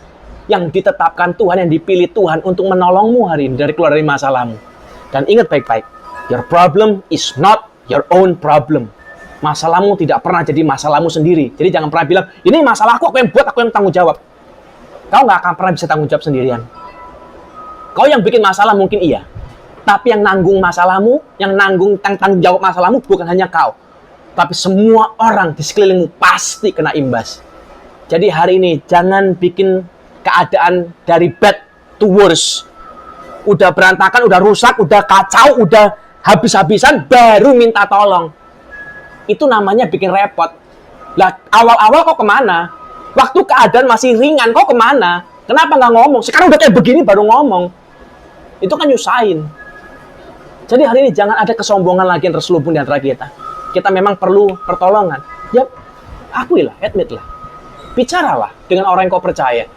yang ditetapkan Tuhan, yang dipilih Tuhan untuk menolongmu hari ini dari keluar dari masalahmu. Dan ingat baik-baik, your problem is not your own problem. Masalahmu tidak pernah jadi masalahmu sendiri. Jadi jangan pernah bilang, ini masalahku, aku yang buat, aku yang tanggung jawab. Kau nggak akan pernah bisa tanggung jawab sendirian. Kau yang bikin masalah mungkin iya. Tapi yang nanggung masalahmu, yang tanggung jawab masalahmu bukan hanya kau. Tapi semua orang di sekelilingmu pasti kena imbas. Jadi hari ini jangan bikin keadaan dari bad to worse. Udah berantakan, udah rusak, udah kacau, udah habis-habisan, baru minta tolong. Itu namanya bikin repot. Lah, awal-awal kok kemana? Waktu keadaan masih ringan, kok kemana? Kenapa nggak ngomong? Sekarang udah kayak begini baru ngomong. Itu kan nyusahin. Jadi hari ini jangan ada kesombongan lagi yang terselubung di antara kita. Kita memang perlu pertolongan. Yap, Akuilah, admit lah. Bicaralah dengan orang yang kau percaya.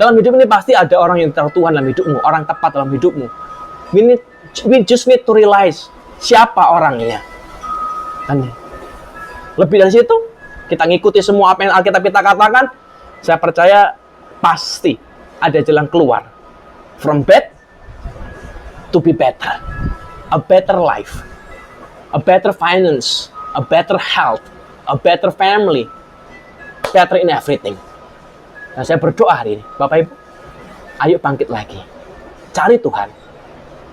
Dalam hidup ini pasti ada orang yang tahu Tuhan dalam hidupmu, orang tepat dalam hidupmu. We just need to realize siapa orangnya. Dan lebih dari situ, kita ngikuti semua apa yang Alkitab kita katakan, saya percaya pasti ada jalan keluar. From bad to be better. A better life. A better finance. A better health. A better family. Better in everything. Dan saya berdoa hari ini, Bapak Ibu, ayo bangkit lagi. Cari Tuhan.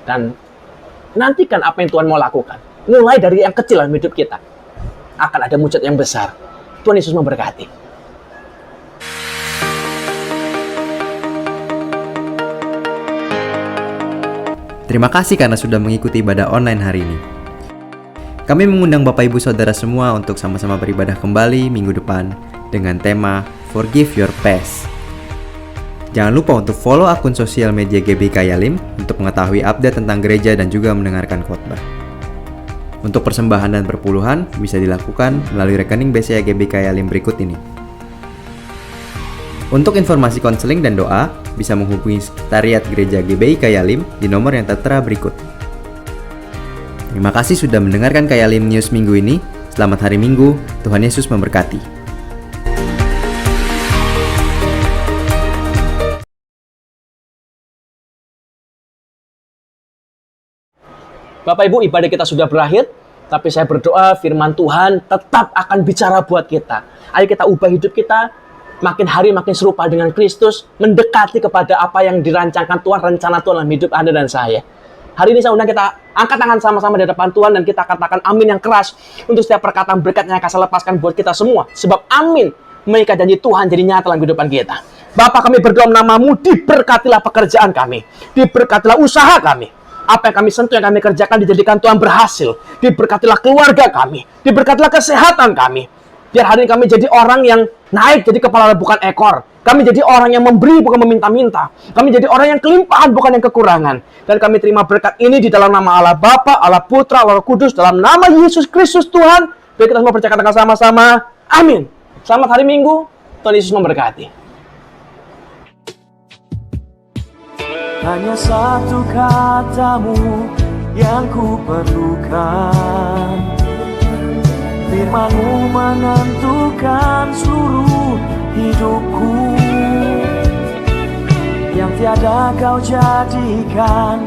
Dan nantikan apa yang Tuhan mau lakukan. Mulai dari yang kecil dalam hidup kita. Akan ada mujizat yang besar. Tuhan Yesus memberkati. Terima kasih karena sudah mengikuti ibadah online hari ini. Kami mengundang Bapak Ibu Saudara semua untuk sama-sama beribadah kembali minggu depan dengan tema Forgive Your Past. Jangan lupa untuk follow akun sosial media GBIK Yalim untuk mengetahui update tentang gereja dan juga mendengarkan khotbah. Untuk persembahan dan perpuluhan bisa dilakukan melalui rekening BCA GBIK Yalim berikut ini. Untuk informasi konseling dan doa, bisa menghubungi Sekretariat Gereja GBIK Yalim di nomor yang tertera berikut. Terima kasih sudah mendengarkan Kayalim News minggu ini. Selamat hari Minggu, Tuhan Yesus memberkati. Bapak Ibu, ibadah kita sudah berakhir, tapi saya berdoa firman Tuhan tetap akan bicara buat kita. Ayo kita ubah hidup kita, makin hari makin serupa dengan Kristus, mendekati kepada apa yang dirancangkan Tuhan, rencana Tuhan dalam hidup Anda dan saya. Hari ini saya undang kita angkat tangan sama-sama di depan Tuhan dan kita katakan amin yang keras untuk setiap perkataan berkat yang akan saya lepaskan buat kita semua. Sebab amin mengikat janji Tuhan jadi nyata dalam kehidupan kita. Bapa, kami berdoa namamu, diberkatilah pekerjaan kami, diberkatilah usaha kami. Apa yang kami sentuh, yang kami kerjakan dijadikan Tuhan berhasil. Diberkatilah keluarga kami, diberkatilah kesehatan kami. Biar hari ini kami jadi orang yang naik jadi kepala bukan ekor. Kami jadi orang yang memberi bukan meminta-minta. Kami jadi orang yang kelimpahan bukan yang kekurangan. Dan kami terima berkat ini di dalam nama Allah Bapa, Allah Putra, Allah Kudus, dalam nama Yesus Kristus Tuhan. Biar kita semua percaya sama-sama. Amin. Selamat hari Minggu. Tuhan Yesus memberkati. Hanya satu katamu yang ku perlukan, firman-Mu menentukan seluruh hidupku, yang tiada kau jadikan